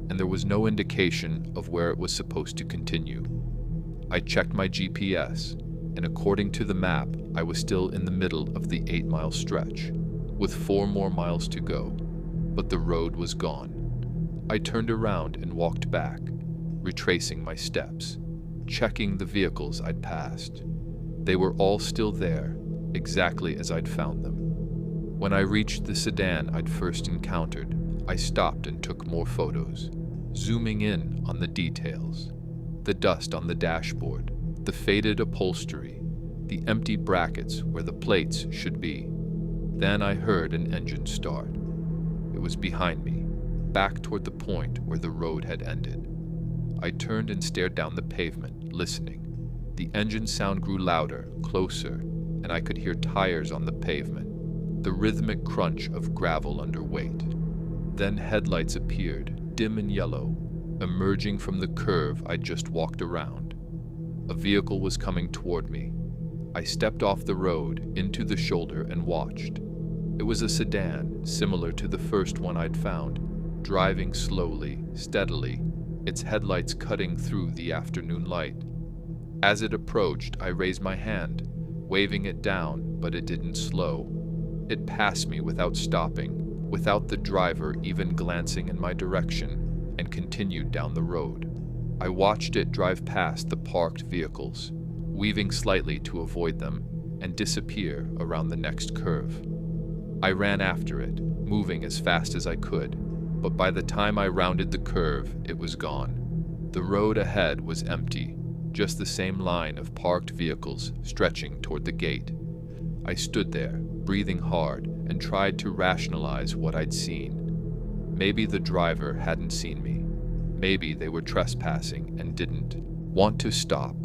[SPEAKER 1] and there was no indication of where it was supposed to continue. I checked my GPS, and according to the map, I was still in the middle of the 8-mile stretch, with 4 more miles to go, but the road was gone. I turned around and walked back, retracing my steps, checking the vehicles I'd passed. They were all still there, exactly as I'd found them. When I reached the sedan I'd first encountered, I stopped and took more photos, zooming in on the details. The dust on the dashboard, the faded upholstery, the empty brackets where the plates should be. Then I heard an engine start. It was behind me, back toward the point where the road had ended. I turned and stared down the pavement, listening. The engine sound grew louder, closer, and I could hear tires on the pavement, the rhythmic crunch of gravel under weight. Then headlights appeared, dim and yellow, emerging from the curve I'd just walked around. A vehicle was coming toward me. I stepped off the road, into the shoulder, and watched. It was a sedan, similar to the first one I'd found, driving slowly, steadily, its headlights cutting through the afternoon light. As it approached, I raised my hand, waving it down, but it didn't slow. It passed me without stopping, without the driver even glancing in my direction, and continued down the road. I watched it drive past the parked vehicles, weaving slightly to avoid them, and disappear around the next curve. I ran after it, moving as fast as I could, but by the time I rounded the curve, it was gone. The road ahead was empty, just the same line of parked vehicles stretching toward the gate. I stood there, breathing hard, and tried to rationalize what I'd seen. Maybe the driver hadn't seen me. Maybe they were trespassing and didn't want to stop.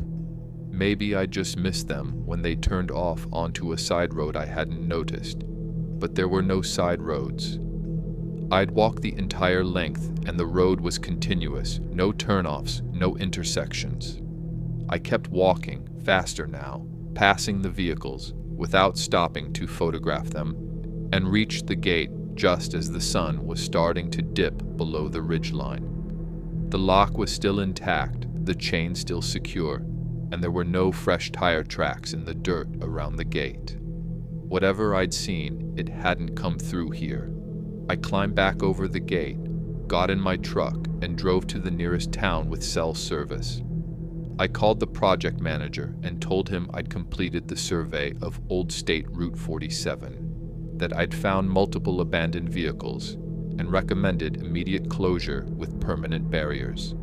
[SPEAKER 1] Maybe I just missed them when they turned off onto a side road I hadn't noticed. But there were no side roads. I'd walked the entire length, and the road was continuous, no turnoffs, no intersections. I kept walking, faster now, passing the vehicles, without stopping to photograph them, and reached the gate just as the sun was starting to dip below the ridgeline. The lock was still intact, the chain still secure, and there were no fresh tire tracks in the dirt around the gate. Whatever I'd seen, it hadn't come through here. I climbed back over the gate, got in my truck, and drove to the nearest town with cell service. I called the project manager and told him I'd completed the survey of Old State Route 47. that I'd found multiple abandoned vehicles and recommended immediate closure with permanent barriers.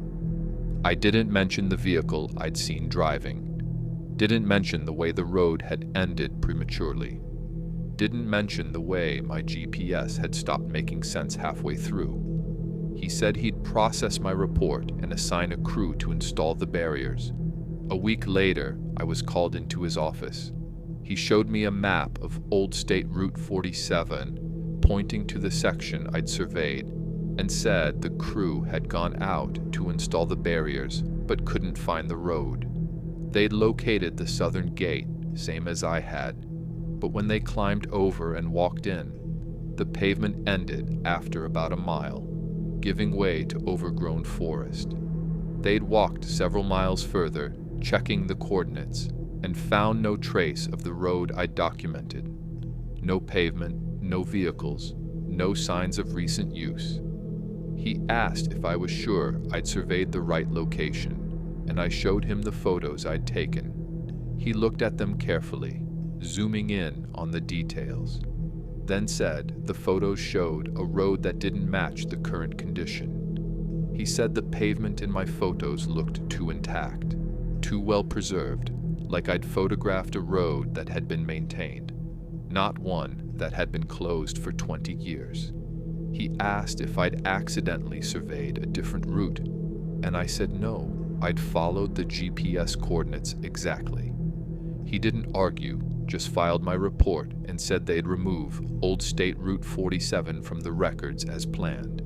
[SPEAKER 1] I didn't mention the vehicle I'd seen driving, didn't mention the way the road had ended prematurely, didn't mention the way my GPS had stopped making sense halfway through. He said he'd process my report and assign a crew to install the barriers. A week later, I was called into his office. He showed me a map of Old State Route 47, pointing to the section I'd surveyed, and said the crew had gone out to install the barriers but couldn't find the road. They'd located the southern gate, same as I had, but when they climbed over and walked in, the pavement ended after about a mile, giving way to overgrown forest. They'd walked several miles further, checking the coordinates, and found no trace of the road I'd documented. No pavement, no vehicles, no signs of recent use. He asked if I was sure I'd surveyed the right location, and I showed him the photos I'd taken. He looked at them carefully, zooming in on the details, then said the photos showed a road that didn't match the current condition. He said the pavement in my photos looked too intact, too well preserved, like I'd photographed a road that had been maintained, not one that had been closed for 20 years. He asked if I'd accidentally surveyed a different route, and I said no, I'd followed the GPS coordinates exactly. He didn't argue, just filed my report and said they'd remove Old State Route 47 from the records as planned.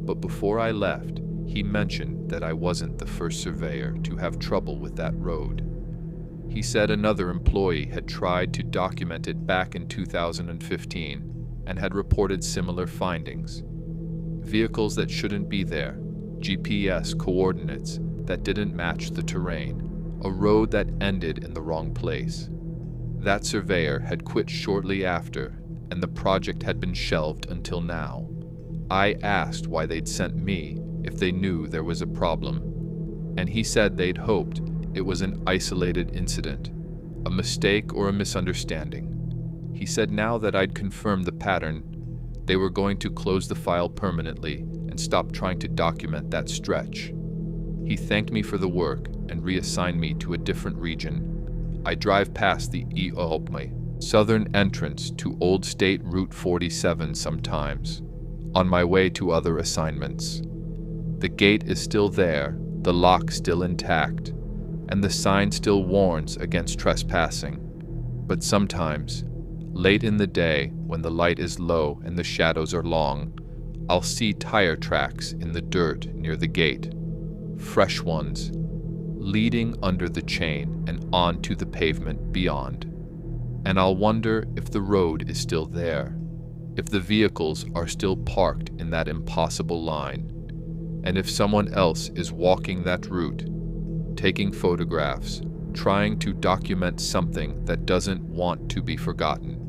[SPEAKER 1] But before I left, he mentioned that I wasn't the first surveyor to have trouble with that road. He said another employee had tried to document it back in 2015 and had reported similar findings. Vehicles that shouldn't be there, GPS coordinates that didn't match the terrain, a road that ended in the wrong place. That surveyor had quit shortly after, and the project had been shelved until now. I asked why they'd sent me if they knew there was a problem, and he said they'd hoped it was an isolated incident, a mistake or a misunderstanding. He said now that I'd confirmed the pattern, they were going to close the file permanently and stop trying to document that stretch. He thanked me for the work and reassigned me to a different region. I drive past the southern entrance to Old State Route 47 sometimes, on my way to other assignments. The gate is still there, the lock still intact, and the sign still warns against trespassing. But sometimes, late in the day when the light is low and the shadows are long, I'll see tire tracks in the dirt near the gate, fresh ones, leading under the chain and onto the pavement beyond. And I'll wonder if the road is still there, if the vehicles are still parked in that impossible line, and if someone else is walking that route, taking photographs, trying to document something that doesn't want to be forgotten.